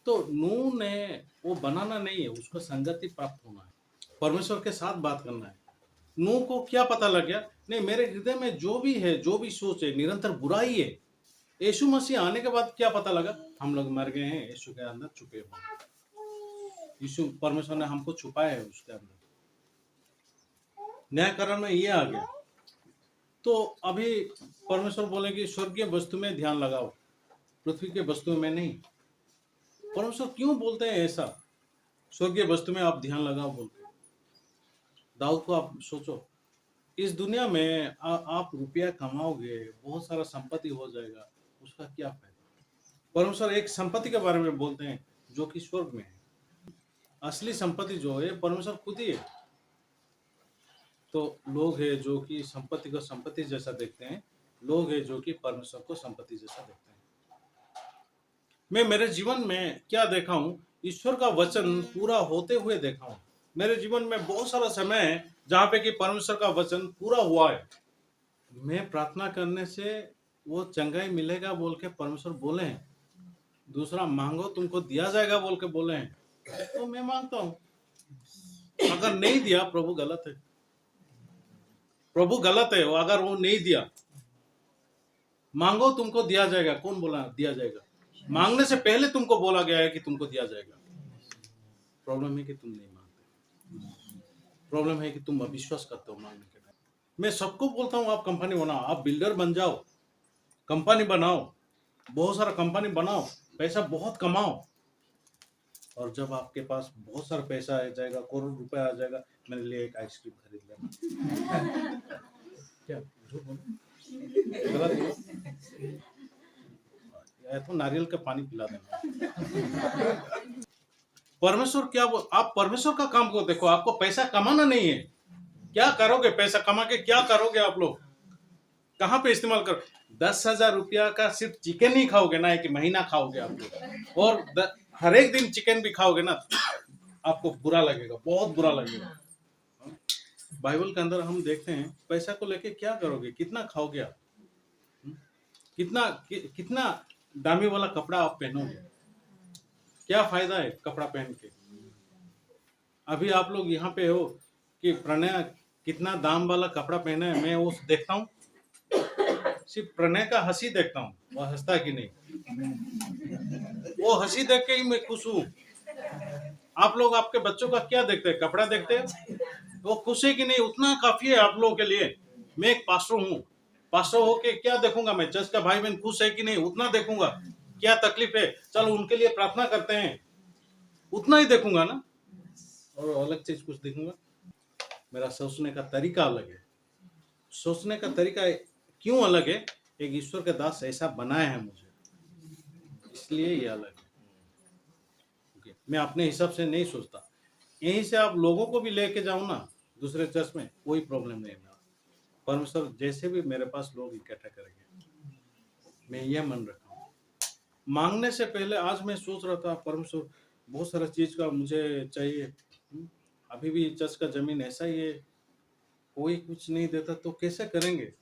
तो नूह ने वो बनाना नहीं है, उसको संगति प्राप्त होना है, परमेश्वर के साथ बात करना है। नूह को क्या पता लग गया? नहीं, मेरे हृदय में जो भी है, जो भी सोच है, निरंतर बुराई है। यीशु मसीह आने के बाद क्या पता लगा? हम लोग मर गए हैं, यीशु के अंदर छुपे हुए। यीशु, परमेश्वर ने हमको छुपाया है उसके अंदर। न्यायकरण में ये आ गया। तो अभी परमेश्वर बोले कि स्वर्गीय वस्तु में ध्यान लगाओ, पृथ्वी के वस्तु में नहीं। परमेश्वर क्यों बोलते हैं ऐसा, स्वर्गीय वस्तु में आप ध्यान लगाओ बोलते हैं? दाऊद को आप सोचो, इस दुनिया में आप रुपया कमाओगे, बहुत सारा संपत्ति हो जाएगा, उसका क्या फायदा? परमेश्वर एक संपत्ति के बारे में बोलते हैं जो कि स्वर्ग में है। असली संपत्ति जो है परमेश्वर खुद ही है। तो लोग है जो कि संपत्ति को संपत्ति जैसा देखते हैं, लोग है जो कि परमेश्वर को संपत्ति जैसा देखते हैं। मैं मेरे जीवन में क्या देखा हूँ, ईश्वर का वचन पूरा होते हुए देखा हूँ। मेरे जीवन में बहुत सारा समय है जहाँ पे कि परमेश्वर का वचन पूरा हुआ है। मैं प्रार्थना करने से वो चंगाई मिलेगा बोल के परमेश्वर बोले हैं। दूसरा, मांगो तुमको दिया जाएगा बोल के बोले हैं, तो मैं मांगता हूँ। अगर नहीं दिया, प्रभु गलत है, प्रभु गलत है। अगर वो नहीं दिया, मांगो तुमको दिया जाएगा, कौन बोला दिया जाएगा? मांगने से पहले तुमको बोला गया है कि तुमको दिया जाएगा। प्रॉब्लम है कि तुम नहीं मांगते, प्रॉब्लम है कि तुम अविश्वास करते हो मांगने के टाइम। मैं सबको बोलता हूँ आप कंपनी बनाओ, आप बिल्डर बन जाओ, कंपनी बनाओ, बहुत सारा कंपनी बनाओ, पैसा बहुत कमाओ, और जब आपके पास बहुत सारा पैसा आ जाएगा, करोड़ रुपया आ जाएगा, मेरे लिए एक आइसक्रीम खरीद लेना। क्या झूठ बोलो, गलत बोलो, या तो नारियल का पानी पिला देना। परमेश्वर क्या आप परमेश्वर का काम को देखो, आपको पैसा कमाना नहीं है। क्या करोगे पैसा कमा के, क्या करोगे आप लोग, कहाँ पे इस्तेमाल करो? 10,000 रुपया का सिर्फ चिकन ही खाओगे ना, एक महीना खाओगे आप लोग, और हर एक दिन चिकन भी खाओगे ना, आपको बुरा लगेगा, बहुत बुरा लगेगा। बाइबल के अंदर हम देखते हैं पैसा को लेके क्या करोगे, कितना खाओगे आप, कितना दामी वाला कपड़ा आप पहनोगे, क्या फायदा है कपड़ा पहन के? अभी आप लोग यहाँ पे हो कि प्रणय कितना दाम वाला कपड़ा पहने है, मैं वो देखता हूँ, सिर्फ प्रणय का हंसी देखता हूँ, वो हंसता कि नहीं, वो हंसी देख के ही मैं खुश हूँ। आप लोग आपके बच्चों का क्या देखते हैं, कपड़ा देखते हैं, वो खुश है कि नहीं, उतना काफी है आप लोगों के लिए। मैं एक पास्टर हूँ, पास्टर होके क्या देखूंगा मैं, चर्च का भाई बहन खुश है कि नहीं उतना देखूंगा, क्या तकलीफ है चलो उनके लिए प्रार्थना करते हैं, उतना ही देखूंगा ना, और अलग चीज कुछ देखूंगा? मेरा सोचने का तरीका अलग है। सोचने का तरीका क्यों अलग है? एक ईश्वर के दास ऐसा बनाया है मुझे, इसलिए ये अलग है। मैं अपने हिसाब से नहीं सोचता। यहीं से आप लोगों को भी लेके जाऊं ना दूसरे चर्च में, कोई प्रॉब्लम नहीं है। परमेश्वर जैसे भी मेरे पास लोग इकट्ठा करेंगे, मैं ये मन रखा हूँ। मांगने से पहले आज मैं सोच रहा था, परमेश्वर बहुत सारा चीज का मुझे चाहिए, अभी भी चर्च का जमीन ऐसा ही है, कोई कुछ नहीं देता तो कैसे करेंगे?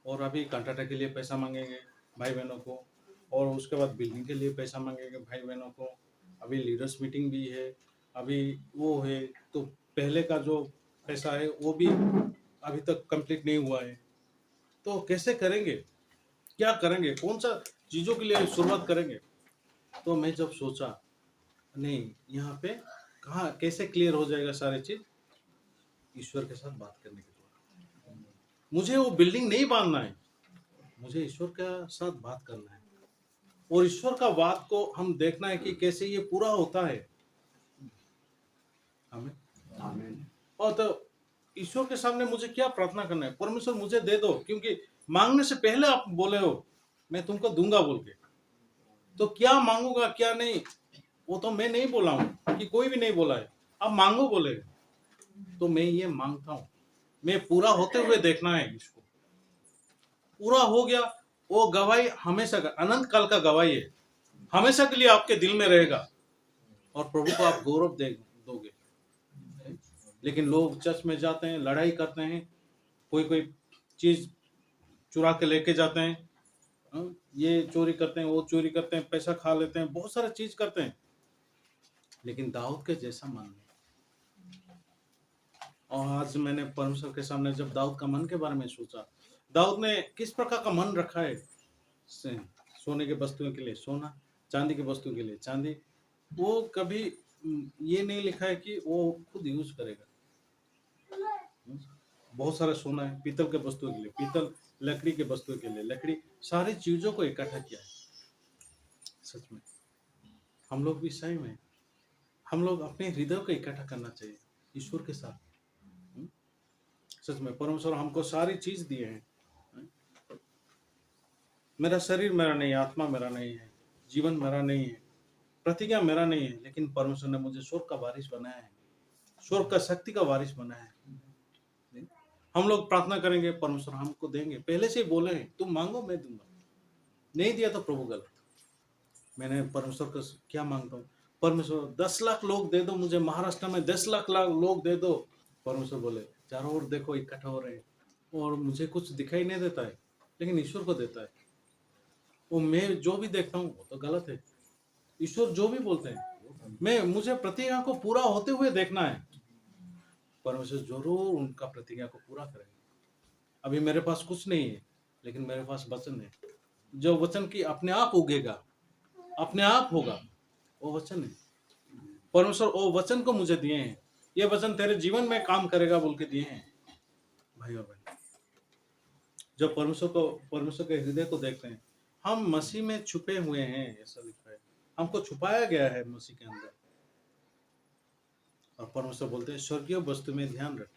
और अभी कंट्राक्टर के लिए पैसा मांगेंगे भाई बहनों को, और उसके बाद बिल्डिंग के लिए पैसा मांगेंगे भाई बहनों को, अभी लीडर्स मीटिंग भी है, अभी वो है, तो पहले का जो पैसा है वो भी अभी तक कंप्लीट नहीं हुआ है, तो कैसे करेंगे, क्या करेंगे, कौन सा चीज़ों के लिए शुरुआत करेंगे? तो मैं जब सोचा नहीं, यहाँ पे कहाँ कैसे क्लियर हो जाएगा सारी चीज, ईश्वर के साथ बात करने के द्वारा। मुझे वो बिल्डिंग नहीं बांधना है, मुझे ईश्वर के साथ बात करना है, और ईश्वर का बात को हम देखना है कि कैसे ये पूरा होता है। हमें आमीन। और तो ईश्वर के सामने मुझे क्या प्रार्थना करना है, परमेश्वर मुझे दे दो, क्योंकि मांगने से पहले आप बोले हो मैं तुमको दूंगा बोल के, तो क्या मांगूंगा क्या नहीं वो तो मैं नहीं बोला हूँ, कि कोई भी नहीं बोला है, आप मांगो बोले, तो मैं ये मांगता हूँ, मैं पूरा होते हुए देखना है इसको, पूरा हो गया वो गवाही हमेशा का, अनंत काल का गवाही है, हमेशा के लिए आपके दिल में रहेगा, और प्रभु को आप गौरव दोगे। लेकिन लोग चर्च में जाते हैं, लड़ाई करते हैं, कोई कोई चीज चुरा के लेके जाते हैं, ये चोरी करते हैं, वो चोरी करते हैं, पैसा खा लेते हैं, बहुत सारा चीज करते हैं, लेकिन दाऊद के जैसा मन नहीं। और आज मैंने परमेश्वर के सामने जब दाऊद का मन के बारे में सोचा, दाऊद ने किस प्रकार का मन रखा है, सोने के वस्तुओं के लिए सोना, चांदी के वस्तुओं के लिए चांदी, वो कभी ये नहीं लिखा है कि वो खुद यूज करेगा। बहुत सारा सोना है पीतल के वस्तुओं के लिए, पीतल लकड़ी के वस्तुओं के लिए, लकड़ी, सारी चीजों को इकट्ठा किया है। सच में हम लोग भी सही में, हम लोग अपने हृदय को इकट्ठा करना चाहिए ईश्वर के साथ। हम्म? सच में परमेश्वर हमको सारी चीज दिए हैं। मेरा शरीर मेरा नहीं है, आत्मा मेरा नहीं है, जीवन मेरा नहीं है, प्रतिज्ञा मेरा नहीं है, लेकिन परमेश्वर ने मुझे स्वर्ग का वारिस बनाया है, स्वर्ग का शक्ति का वारिस बनाया है। हम लोग प्रार्थना करेंगे, परमेश्वर हमको देंगे, पहले से ही बोले हैं तुम मांगो मैं दूंगा, नहीं दिया तो प्रभु गलत। मैंने परमेश्वर को क्या मांगता हूँ, परमेश्वर 10 लाख लोग दे दो मुझे, महाराष्ट्र में 10 लाख लोग दे दो। परमेश्वर बोले चारों ओर देखो इकट्ठा हो रहे हैं और मुझे कुछ दिखाई नहीं देता है, लेकिन ईश्वर को देता है। वो मैं जो भी देखता हूँ वो तो गलत है, ईश्वर जो भी बोलते हैं मैं, मुझे प्रतिज्ञा को पूरा होते हुए देखना है। परमेश्वर जरूर उनका प्रतिज्ञा को पूरा करेंगे। अभी मेरे पास कुछ नहीं है, लेकिन मेरे पास वचन है, जो वचन की अपने आप उगेगा, अपने आप होगा, वो वचन है। परमेश्वर वो वचन को मुझे दिए हैं, ये वचन तेरे जीवन में काम करेगा बोल के दिए हैं। भाई और बहन, जब परमेश्वर के हृदय को देखते हैं, हम मसीह में छुपे हुए हैं, ऐसा लिखा है, हमको छुपाया गया है मसीह के अंदर। और परमेश्वर बोलते हैं स्वर्गीय वस्तु में ध्यान रख।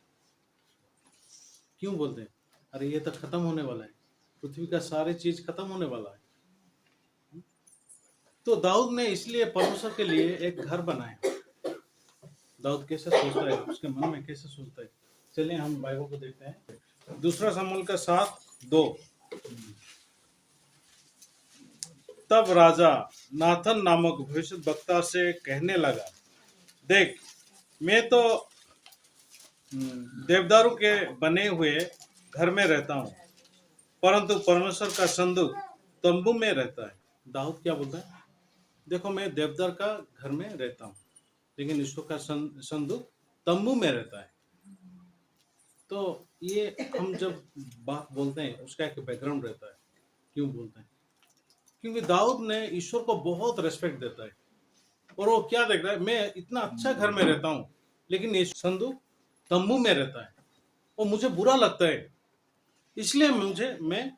क्यों बोलते हैं? अरे ये तो खत्म होने वाला है, पृथ्वी का सारी चीज खत्म होने वाला है। तो दाऊद ने इसलिए परमेश्वर के लिए एक घर बनाया। दाऊद कैसे सोचता है, उसके मन में कैसे सोचता है, चलिए हम बाइबल को देखते हैं। दूसरा शमूएल का 7:2। तब राजा नाथन नामक भविष्यद्वक्ता से कहने लगा, देख मैं तो देवदारू के बने हुए घर में रहता हूँ, परंतु परमेश्वर का संदूक तंबू में रहता है। दाऊद क्या बोलता है, देखो मैं देवदार का घर में रहता हूँ, लेकिन ईश्वर का संदूक तंबू में रहता है। तो ये हम जब बात बोलते हैं उसका एक बैकग्राउंड रहता है। क्यों बोलते हैं? क्योंकि दाऊद ने ईश्वर को बहुत रेस्पेक्ट देता है, और वो क्या देख रहा है, मैं इतना अच्छा घर में रहता हूँ, लेकिन ये संदूक तंबू में रहता है, वो मुझे बुरा लगता है, इसलिए मैं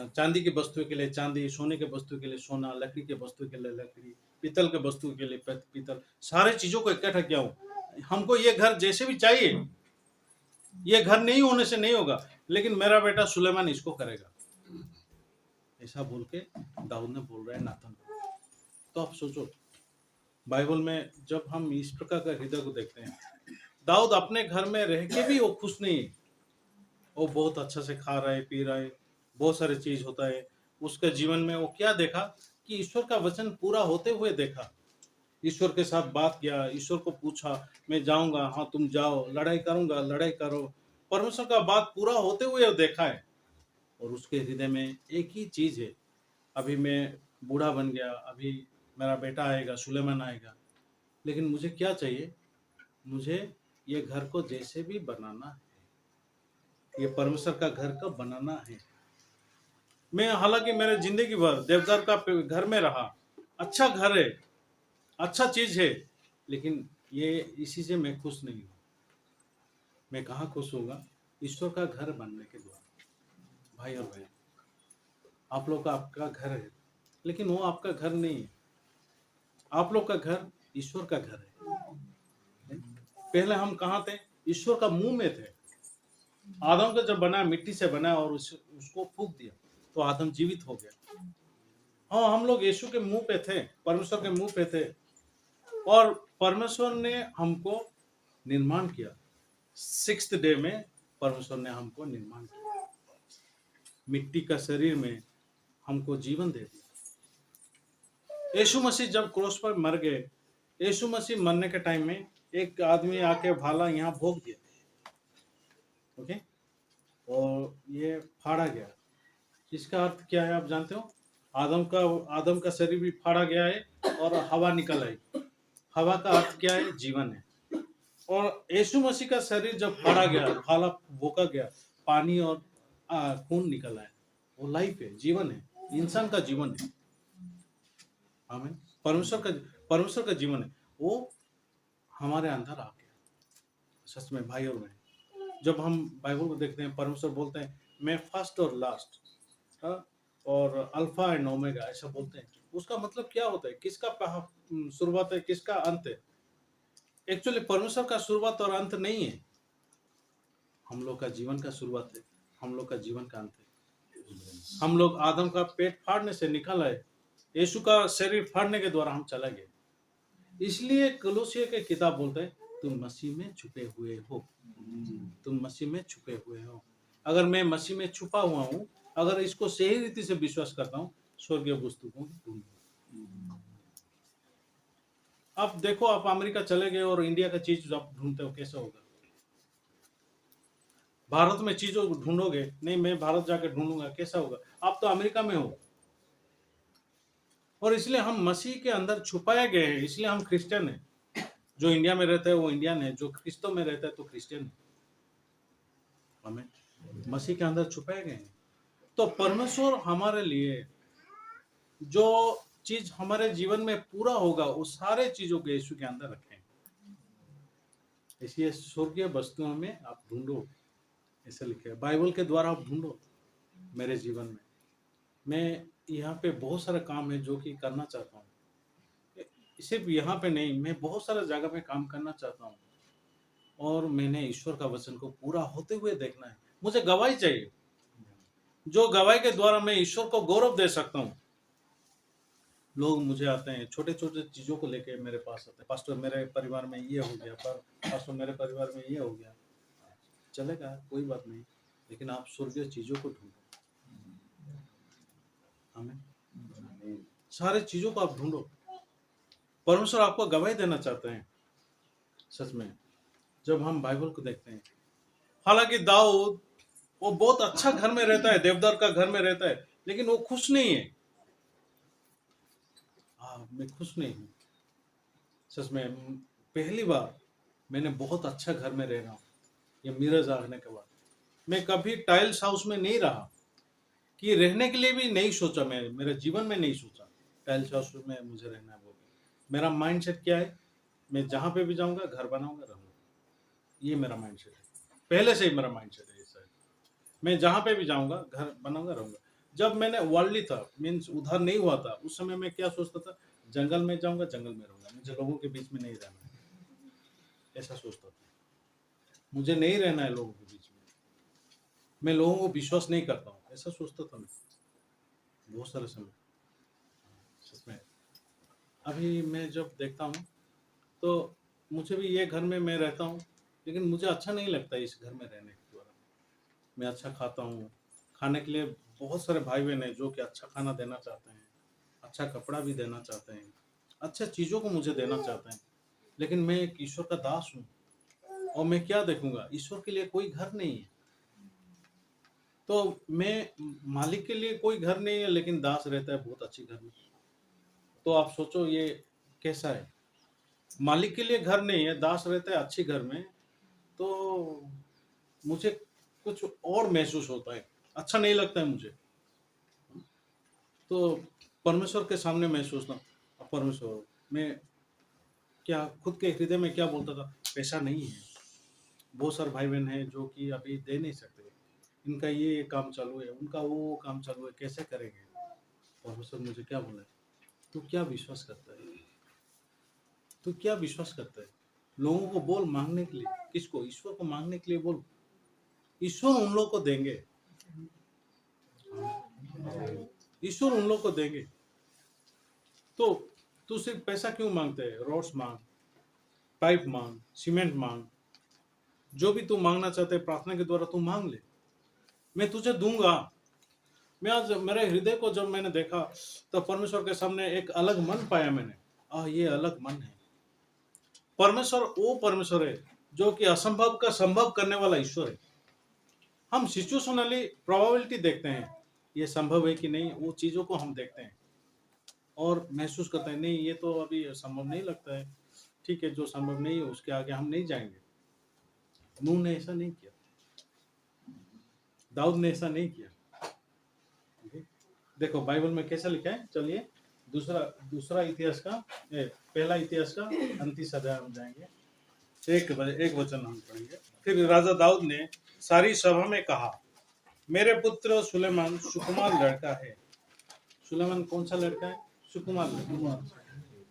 चांदी की वस्तुओं के लिए चांदी, सोने के वस्तु के लिए सोना, लकड़ी के वस्तु के लिए लकड़ी, पीतल के वस्तु के लिए पीतल, सारे चीजों को इकट्ठा किया हूँ। हमको ये घर जैसे भी चाहिए, ये घर नहीं होने से नहीं होगा, लेकिन मेरा बेटा सुलेमान इसको करेगा, ऐसा बोल के दाऊद ने बोल रहा है नाथन। तो आप सोचो, बाइबल में जब हम इस प्रकार का हृदय को देखते हैं, दाऊद अपने घर में रह के भी वो खुश नहीं है, वो बहुत अच्छा से खा रहा है, पी रहा है, बहुत सारे चीज होता है उसके जीवन में। वो क्या देखा कि ईश्वर का वचन पूरा होते हुए देखा, ईश्वर के साथ बात किया, ईश्वर को पूछा मैं जाऊंगा, हाँ तुम जाओ, लड़ाई करूंगा, लड़ाई करो, परमेश्वर का बात पूरा होते हुए देखा है। और उसके हृदय में एक ही चीज है, अभी मैं बूढ़ा बन गया, अभी मेरा बेटा आएगा, सुलेमान आएगा, लेकिन मुझे क्या चाहिए, मुझे ये घर को जैसे भी बनाना है, ये परमेश्वर का घर को बनाना है। मैं हालांकि मेरे जिंदगी भर देवदार का घर में रहा, अच्छा घर है, अच्छा चीज है, लेकिन ये इसी से मैं खुश नहीं हूँ। मैं कहाँ खुश होगा? ईश्वर का घर बनने के द्वारा। भाई और बहन, आप लोग का आपका घर है, लेकिन वो आपका घर नहीं है, आप लोग का घर ईश्वर का घर है। पहले हम कहाँ थे? ईश्वर का मुंह में थे। आदम को जब बनाया, मिट्टी से बनाया और उसको फूंक दिया, तो आदम जीवित हो गया। हाँ, हम लोग यीशु के मुंह पे थे, परमेश्वर के मुंह पे थे, और परमेश्वर ने हमको निर्माण किया। 6th डे में परमेश्वर ने हमको निर्माण किया, मिट्टी का शरीर में हमको जीवन दे दिया। यीशु मसीह जब क्रॉस पर मर गए, यीशु मसीह मरने के टाइम में एक आदमी आके भाला यहाँ भोग दिया, ओके, और ये फाड़ा गया। इसका अर्थ क्या है आप जानते हो? आदम का शरीर भी फाड़ा गया है और हवा निकल आई। हवा का अर्थ क्या है? जीवन है। और यीशु मसीह का शरीर जब फाड़ा गया, भाला भोगा गया, पानी और खून निकल आया, वो लाइफ है, जीवन है, इंसान का जीवन है। आमीन। परमेश्वर का जीवन है, वो हमारे अंदर आ गया। सच में भाई और बहन, जब हम बाइबल को देखते हैं, परमेश्वर बोलते हैं मैं फर्स्ट और लास्ट, हाँ, और अल्फा एंड ओमेगा ऐसा बोलते हैं। उसका मतलब क्या होता है? किसका शुरुआत है, किसका अंत है? एक्चुअली परमेश्वर का शुरुआत और अंत नहीं है, हम लोग का जीवन का शुरुआत है, हम लोग का जीवन का अंत है। हम लोग आदम का पेट फाड़ने से निकल आए, यीशु का शरीर फाड़ने के द्वारा हम चला गए। इसलिए कलोसिया के किताब बोलते हैं तुम मसीह में छुपे हुए हो, तुम मसीह में छुपे हुए हो। अगर मैं मसीह में छुपा हुआ हूँ, अगर इसको सही रीति से विश्वास करता हूँ, स्वर्गीय वस्तु को ढूंढूंगा। अब देखो, आप अमेरिका चले गए और इंडिया का चीज आप ढूंढते हो, कैसा होगा? भारत में चीजों को ढूंढोगे, नहीं मैं भारत जाकर ढूंढूंगा, कैसा होगा? आप तो अमेरिका में हो। और इसलिए हम मसीह के अंदर छुपाए गए हैं, इसलिए हम क्रिश्चियन हैं। जो इंडिया में रहता है वो इंडियन है, जो क्रिस्तों में रहता है तो क्रिश्चियन है। हमें मसीह के अंदर छुपाए गए हैं। तो परमेश्वर हमारे लिए जो चीज हमारे जीवन में पूरा होगा, वो सारे चीजों को यीशु के अंदर रखें। इसलिए स्वर्गीय वस्तुओं में आप ढूंढो, ऐसा लिखा है बाइबल के द्वारा, आप ढूंढो। मेरे जीवन में मैं यहाँ पे बहुत सारा काम है जो कि करना चाहता हूँ, सिर्फ यहाँ पे नहीं, मैं बहुत सारा जगह पे काम करना चाहता हूँ, और मैंने ईश्वर का वचन को पूरा होते हुए देखना है। मुझे गवाही चाहिए, जो गवाही के द्वारा मैं ईश्वर को गौरव दे सकता हूँ। लोग मुझे आते हैं, छोटे छोटे चीजों को लेके मेरे पास आते हैं, पास्टर मेरे परिवार में ये हो गया, पर पास्टर मेरे परिवार में ये हो गया। चलेगा, कोई बात नहीं, लेकिन आप स्वर्गीय चीजों को ढूंढो। हमें सारे चीजों को आप ढूंढो। परमेश्वर आपको गवाही देना चाहते हैं। सच में जब हम बाइबल को देखते हैं, हालांकि दाऊद वो बहुत अच्छा घर में रहता है, देवदार का घर में रहता है, लेकिन वो खुश नहीं है। मैं खुश नहीं हूँ। सच में पहली बार मैंने बहुत अच्छा घर में रह रहा हूँ, ये मिरज आने के बाद। मैं कभी टाइल्स हाउस में नहीं रहा, कि रहने के लिए भी नहीं सोचा, मैं मेरे जीवन में नहीं सोचा टाइल्स हाउस में मुझे रहना है। वो मेरा माइंडसेट क्या है, मैं जहाँ पे भी जाऊंगा घर बनाऊंगा, रहूंगा। ये मेरा माइंडसेट है, पहले से ही मेरा माइंडसेट है ऐसा है। मैं जहाँ पे भी जाऊंगा घर बनाऊंगा, रहूंगा। जब मैंने वर्ल्डली था, मीन्स उधर नहीं हुआ था, उस समय मैं क्या सोचता था, जंगल में जाऊंगा, जंगल में रहूंगा, मुझे लोगों के बीच में नहीं रहना है, ऐसा सोचता था। मुझे नहीं रहना है लोगों के बीच में, मैं लोगों को विश्वास नहीं करता हूँ, ऐसा सोचता था मैं बहुत सारे समय। सच में अभी मैं जब देखता हूँ तो मुझे भी ये घर में मैं रहता हूँ, लेकिन मुझे अच्छा नहीं लगता इस घर में रहने के द्वारा। मैं अच्छा खाता हूँ, खाने के लिए बहुत सारे भाई बहन हैं जो कि अच्छा खाना देना चाहते हैं, अच्छा कपड़ा भी देना चाहते हैं, अच्छा चीज़ों को मुझे देना चाहते हैं, लेकिन मैं एक ईश्वर का दास हूँ, और मैं क्या देखूंगा? ईश्वर के लिए कोई घर नहीं है। तो मैं, मालिक के लिए कोई घर नहीं है, लेकिन दास रहता है बहुत अच्छी घर में। तो आप सोचो ये कैसा है? मालिक के लिए घर नहीं है, दास रहता है अच्छी घर में, तो मुझे कुछ और महसूस होता है, अच्छा नहीं लगता है मुझे। तो परमेश्वर के सामने मैं सोचता हूँ, परमेश्वर, मैं क्या खुद के हृदय में क्या बोलता था, पैसा नहीं है, बहुत सारे भाई बहन हैं जो कि अभी दे नहीं सकते, इनका ये काम चालू है, उनका वो काम चालू है, कैसे करेंगे? परमेश्वर मुझे क्या बोला, तू क्या विश्वास करता है, तू क्या विश्वास करता है? लोगों को बोल मांगने के लिए, किसको? ईश्वर को मांगने के लिए बोल, ईश्वर उन लोग को देंगे, ईश्वर उन लोग को देंगे। तो तू सिर्फ पैसा क्यों मांगते है? रोड्स मांग, पाइप मांग, सीमेंट मांग, जो भी तू मांगना चाहते है प्रार्थना के द्वारा तू मांग ले, मैं तुझे दूंगा। मैं आज मेरे हृदय को जब मैंने देखा, तो परमेश्वर के सामने एक अलग मन पाया मैंने। ये अलग मन है। परमेश्वर वो परमेश्वर है जो कि असंभव का संभव करने वाला ईश्वर है। हम सिचुएशनली प्रोबेबिलिटी देखते हैं, ये संभव है कि नहीं, वो चीजों को हम देखते हैं और महसूस करते हैं, नहीं ये तो अभी संभव नहीं लगता है, ठीक है, जो संभव नहीं है उसके आगे हम नहीं जाएंगे। नूह ने ऐसा नहीं किया, दाऊद ने ऐसा नहीं किया। देखो बाइबल में कैसा लिखा है, चलिए दूसरा इतिहास का, पहला इतिहास का 29 अध्याय हम जाएंगे, एक वचन हम पढ़ेंगे। फिर राजा दाऊद ने सारी सभा में कहा, मेरे पुत्र सुलेमान सुकुमार लड़का है। सुलेमान कौन सा लड़का है? सुकुमार लड़का।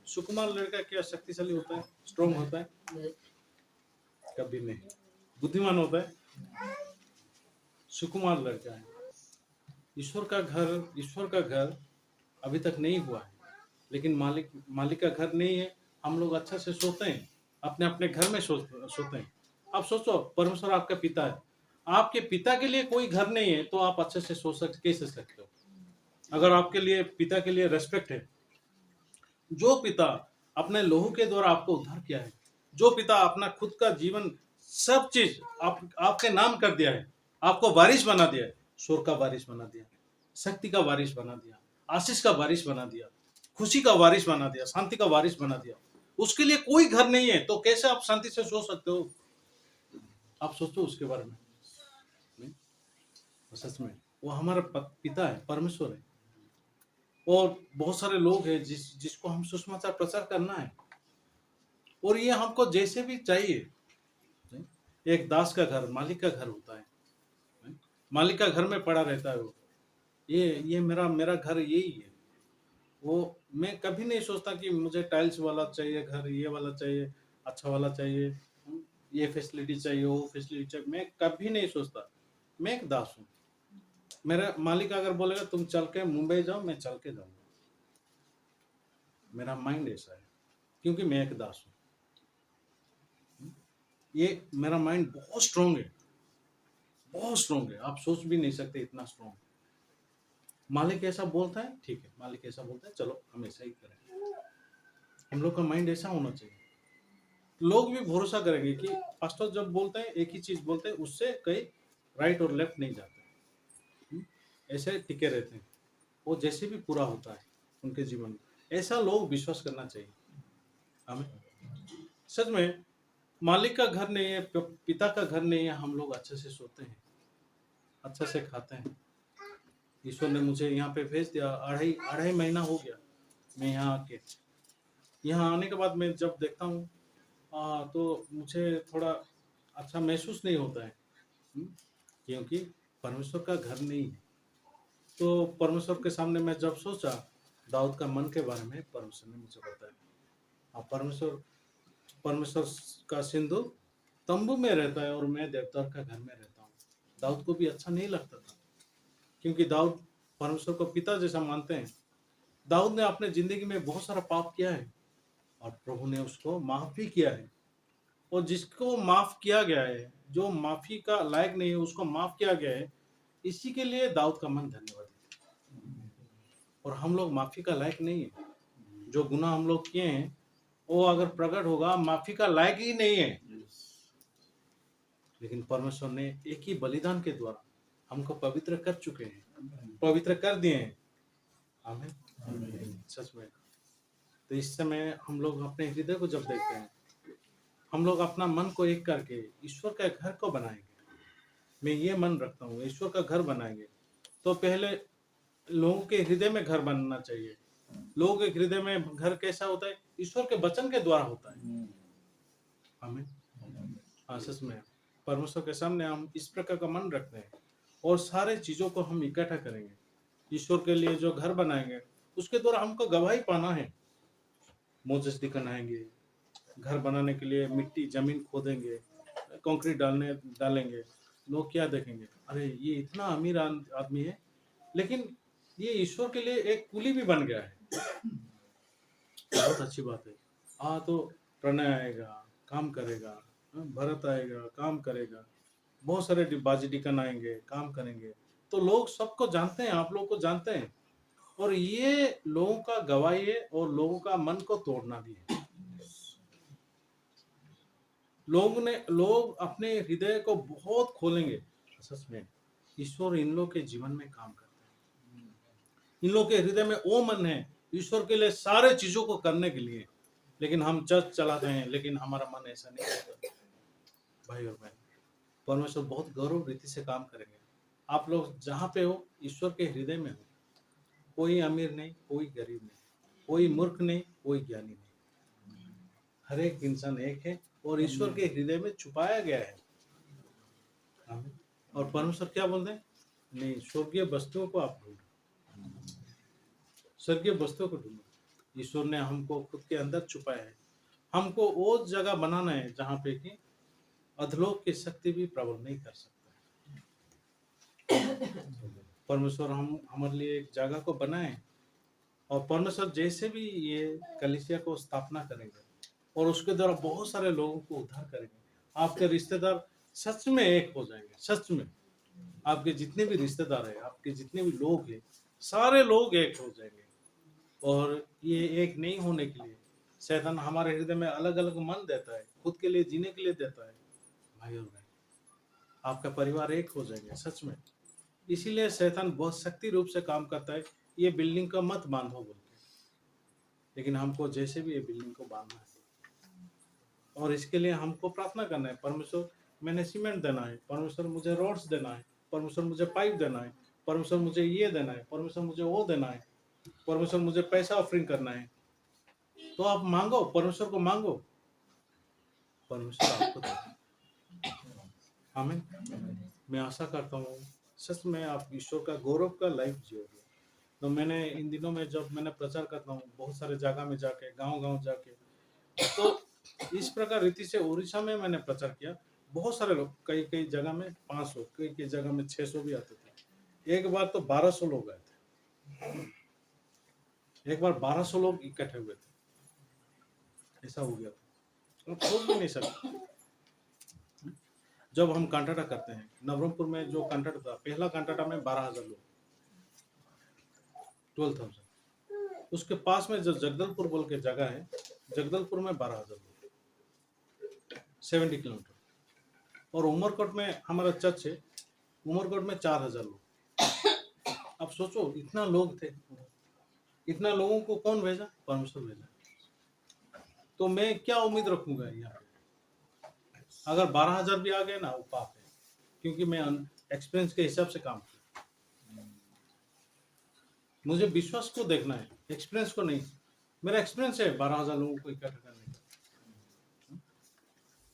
सुकुमार लड़का क्या शक्तिशाली होता है? स्ट्रॉन्ग होता है? कभी नहीं। बुद्धिमान होता है? सुकुमार लड़का है। ईश्वर का घर अभी तक नहीं हुआ है, लेकिन मालिक का घर नहीं है। हम लोग अच्छा से सोते हैं, अपने अपने घर में सोते हैं। आप सोचो, परमेश्वर आपका पिता है, आपके पिता के लिए कोई घर नहीं है तो आप अच्छे से कैसे सकते हो? अगर आपके लिए पिता के लिए रेस्पेक्ट है, जो पिता अपने लोहू के द्वारा आपको उद्धार किया है, जो पिता अपना खुद का जीवन सब चीज आपके नाम कर दिया है, आपको वारिस बना दिया है, स्वर्ग का वारिस बना दिया, शक्ति का वारिस बना दिया, आशीष का वारिस बना दिया, खुशी का वारिस बना दिया, शांति का वारिस बना दिया, उसके लिए कोई घर नहीं है तो कैसे आप शांति से सो सकते हो? आप सोचो उसके बारे में। नहीं? सच में वो हमारा पिता है, परमेश्वर है। और बहुत सारे लोग हैं जिसको हम सुसमाचार प्रचार करना है, और ये हमको जैसे भी चाहिए। एक दास का घर मालिक का घर होता है, मालिक का घर में पड़ा रहता है वो। ये मेरा घर यही है। वो मैं कभी नहीं सोचता कि मुझे टाइल्स वाला चाहिए घर, ये वाला चाहिए, अच्छा वाला चाहिए, ये फैसिलिटी चाहिए, वो फैसिलिटी चाहिए, मैं कभी नहीं सोचता। मैं एक दास हूँ। मेरा मालिक अगर बोलेगा तुम चल के मुंबई जाओ, मैं चल के जाऊंगा। मेरा माइंड ऐसा है, क्योंकि मैं एक दास हूँ। ये मेरा माइंड बहुत स्ट्रोंग है, बहुत स्ट्रोंग है। आप सोच भी नहीं सकते इतना स्ट्रोंग। मालिक ऐसा बोलता है, ठीक है, मालिक ऐसा बोलता है, चलो हम ऐसा ही करें। हम लोग का माइंड ऐसा होना चाहिए। लोग भी भरोसा करेंगे कि पास्टर जब बोलते हैं एक ही चीज बोलते हैं, उससे कहीं राइट और लेफ्ट नहीं जाते। ऐसे टिके रहते हैं, वो जैसे भी पूरा होता है उनके जीवन में। ऐसा लोग विश्वास करना चाहिए हमें। सच में मालिक का घर नहीं है, पिता का घर नहीं है, हम लोग अच्छे से सोते हैं, अच्छा से खाते हैं। ईश्वर ने मुझे यहाँ पे भेज दिया, अढ़ाई महीना हो गया मैं यहाँ आके। यहाँ आने के बाद मैं जब देखता हूँ तो मुझे थोड़ा अच्छा महसूस नहीं होता है, क्योंकि परमेश्वर का घर नहीं है। तो परमेश्वर के सामने मैं जब सोचा दाऊद का मन के बारे में, परमेश्वर ने मुझे बताया, परमेश्वर का सिंधु तंबू में रहता है और मैं देवदार का घर में रहता हूँ। दाऊद को भी अच्छा नहीं लगता था, क्योंकि दाऊद परमेश्वर को पिता जैसा मानते हैं। दाऊद ने अपने जिंदगी में बहुत सारा पाप किया है और प्रभु ने उसको माफ भी किया है। और जिसको माफ किया गया है, जो माफी का लायक नहीं है, उसको माफ किया गया है। इसी के लिए दाऊद का मन धन्यवाद है। और हम लोग माफी का लायक नहीं है। जो गुनाह हम लोग किए हैं वो अगर प्रकट होगा, माफी का लायक ही नहीं है। लेकिन परमेश्वर ने एक ही बलिदान के द्वारा हमको पवित्र कर चुके हैं, पवित्र कर दिए हैं। आमीन। सच में। तो इस समय हम लोग अपने हृदय को जब देखते हैं, हम लोग अपना मन को एक करके ईश्वर के घर को बनाएंगे। मैं ये मन रखता हूँ, ईश्वर का घर बनाएंगे तो पहले लोगों के हृदय में घर बनना चाहिए। लोगों के हृदय में घर कैसा होता है? ईश्वर के वचन के द्वारा होता है। आमीन। हाँ, सच में परमेश्वर के सामने हम इस प्रकार का मन रखते हैं और सारे चीजों को हम इकट्ठा करेंगे। ईश्वर के लिए जो घर बनाएंगे उसके द्वारा हमको गवाही पाना है। मोजेस दिखाएंगे, घर बनाने के लिए मिट्टी जमीन खोदेंगे, कंक्रीट डालेंगे। लोग क्या देखेंगे? अरे ये इतना अमीर आदमी है, लेकिन ये ईश्वर के लिए एक कुली भी बन गया है। बहुत अच्छी बात है। तो प्रणय आएगा, काम करेगा, भरत आएगा, काम करेगा, बहुत सारे बाजी डिकन आएंगे, काम करेंगे। तो लोग सबको जानते हैं, आप लोग को जानते हैं। और ये लोगों का गवाही है और लोगों का मन को तोड़ना भी है। लोग अपने हृदय को बहुत खोलेंगे। सच में ईश्वर इन लोग के जीवन में काम करते हैं। इन लोग के हृदय में वो मन है ईश्वर के लिए सारे चीजों को करने के लिए। लेकिन हम चर्च चलाते हैं, लेकिन हमारा मन ऐसा नहीं होता। भाई और बहन, परमेश्वर बहुत गौरव रीति से काम करेंगे। आप लोग जहाँ पे हो, ईश्वर के हृदय में हो। कोई अमीर नहीं, कोई गरीब नहीं, कोई मूर्ख नहीं, कोई ज्ञानी नहीं। हर एक इंसान एक है और ईश्वर के हृदय में छुपाया गया है। आमीन। और परमेश्वर क्या बोलते हैं? नहीं, स्वर्गीय वस्तुओं को आप ढूंढो, स्वर्गीय वस्तुओं को ढूंढो। ईश्वर ने हमको खुद के अंदर छुपाया है। हमको वो जगह बनाना है जहाँ पे कि अधलोक की शक्ति भी प्रबल नहीं कर सकता। परमेश्वर हम हमारे लिए एक जगह को बनाए, और परमेश्वर जैसे भी ये कलीसिया को स्थापना करेंगे और उसके द्वारा बहुत सारे लोगों को उद्धार करेंगे। आपके रिश्तेदार सच में एक हो जाएंगे, सच में। आपके जितने भी रिश्तेदार हैं, आपके जितने भी लोग हैं, सारे लोग एक हो जाएंगे। और ये एक नहीं होने के लिए शैतान हमारे हृदय में अलग अलग मन देता है, खुद के लिए जीने के लिए देता है। भाई और बहन, आपका परिवार एक हो जाएंगे सच में। इसीलिए शैतान बहुत शक्ति रूप से काम करता है, ये बिल्डिंग का मत बांधो बोल के। लेकिन हमको जैसे भी ये बिल्डिंग को बांधना है, और इसके लिए हमको प्रार्थना करना है। परमेश्वर, मैंने सीमेंट देना है, परमेश्वर मुझे रोड्स देना है, परमेश्वर मुझे पाइप देना है, परमेश्वर मुझे ये देना है, परमेश्वर मुझे वो देना है, परमेश्वर मुझे पैसा ऑफरिंग करना है। तो आप मांगो, परमेश्वर को मांगो, परमेश्वर आपको देगा। आमीन। मैं आशा करता हूँ सच में आप ईश्वर का गौरव का लाइफ जियोगे। तो मैंने इन दिनों में जब मैंने प्रचार करता हूँ बहुत सारे जगह में जाके, गांव-गांव जाके, तो इस प्रकार रीति से उड़ीसा में मैंने प्रचार किया। बहुत सारे लोग, कई कई जगह में 500, कई कई जगह में 600 भी आते थे। एक बार तो 1200 लोग आए थे, एक बार 1200 लोग इकट्ठे हुए थे। ऐसा हो गया था, हम सोच भी नहीं सकते। जब हम कांटाटा करते हैं, नवरंगपुर में जो कांटाटा था, पहला कांटाटा में 12,000 लोग, 12,000। उसके पास में जो जगदलपुर बोल के जगह है, जगदलपुर में 12,000 लोग, 70 किलोमीटर। और उमरकोट में हमारा चर्च है, उमरकोट में 4,000 लोग। अब सोचो, इतना लोग थे, इतना लोगों को कौन भेजा? परमेश्वर भेजा। तो मैं क्या उम्मीद रखूंगा यहाँ पे? अगर 12,000 भी आ गए ना, वो पाप है, क्योंकि मैं एक्सपीरियंस के हिसाब से काम किया। मुझे विश्वास को देखना है, एक्सपीरियंस को नहीं। मेरा एक्सपीरियंस है 12,000 लोगों को इकट्ठा करने का।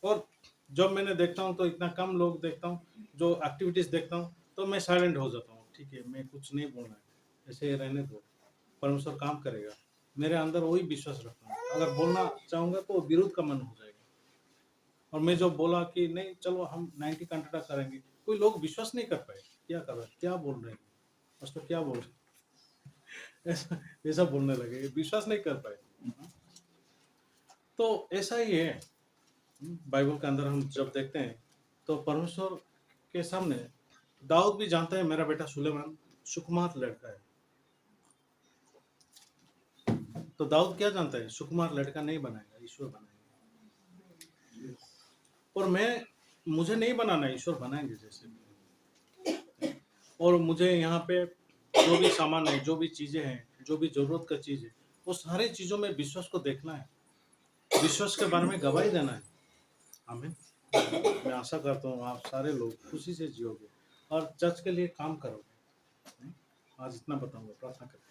और जब मैंने देखता हूँ तो इतना कम लोग देखता हूँ, जो एक्टिविटीज देखता हूँ, तो मैं साइलेंट हो जाता हूँ। ठीक है, मैं कुछ नहीं बोलना है, ऐसे ही रहने दो, परमेश्वर काम करेगा। मेरे अंदर वही विश्वास रखता हूँ। अगर बोलना चाहूंगा तो विरोध का मन हो जाएगा। और मैं जो बोला कि नहीं चलो हम 90 कांटाटा करेंगे, कोई लोग विश्वास नहीं कर पाए। क्या कर रहे हैं, क्या बोल रहे हैं, बस तो क्या बोल रहे हैं, ऐसा बोलने लगे, विश्वास नहीं कर पाए। तो ऐसा ही है बाइबल के अंदर। हम जब देखते हैं तो परमेश्वर के सामने दाऊद भी जानता है मेरा बेटा सुलेमान सुकुमार लड़का है। तो दाऊद क्या जानता है? सुकुमार लड़का नहीं बनाएगा, ईश्वर बनाएगा। और मुझे नहीं बनाना है, ईश्वर बनाएंगे जैसे भी। और मुझे यहाँ पे जो भी सामान है, जो भी चीजें हैं, जो भी जरूरत का चीज है, वो सारी चीजों में विश्वास को देखना है, विश्वास के बारे में गवाही देना है। आमीन। मैं आशा करता हूँ आप सारे लोग खुशी से जियोगे और चर्च के लिए काम करोगे। आज इतना बताऊंगा, प्रार्थना करें।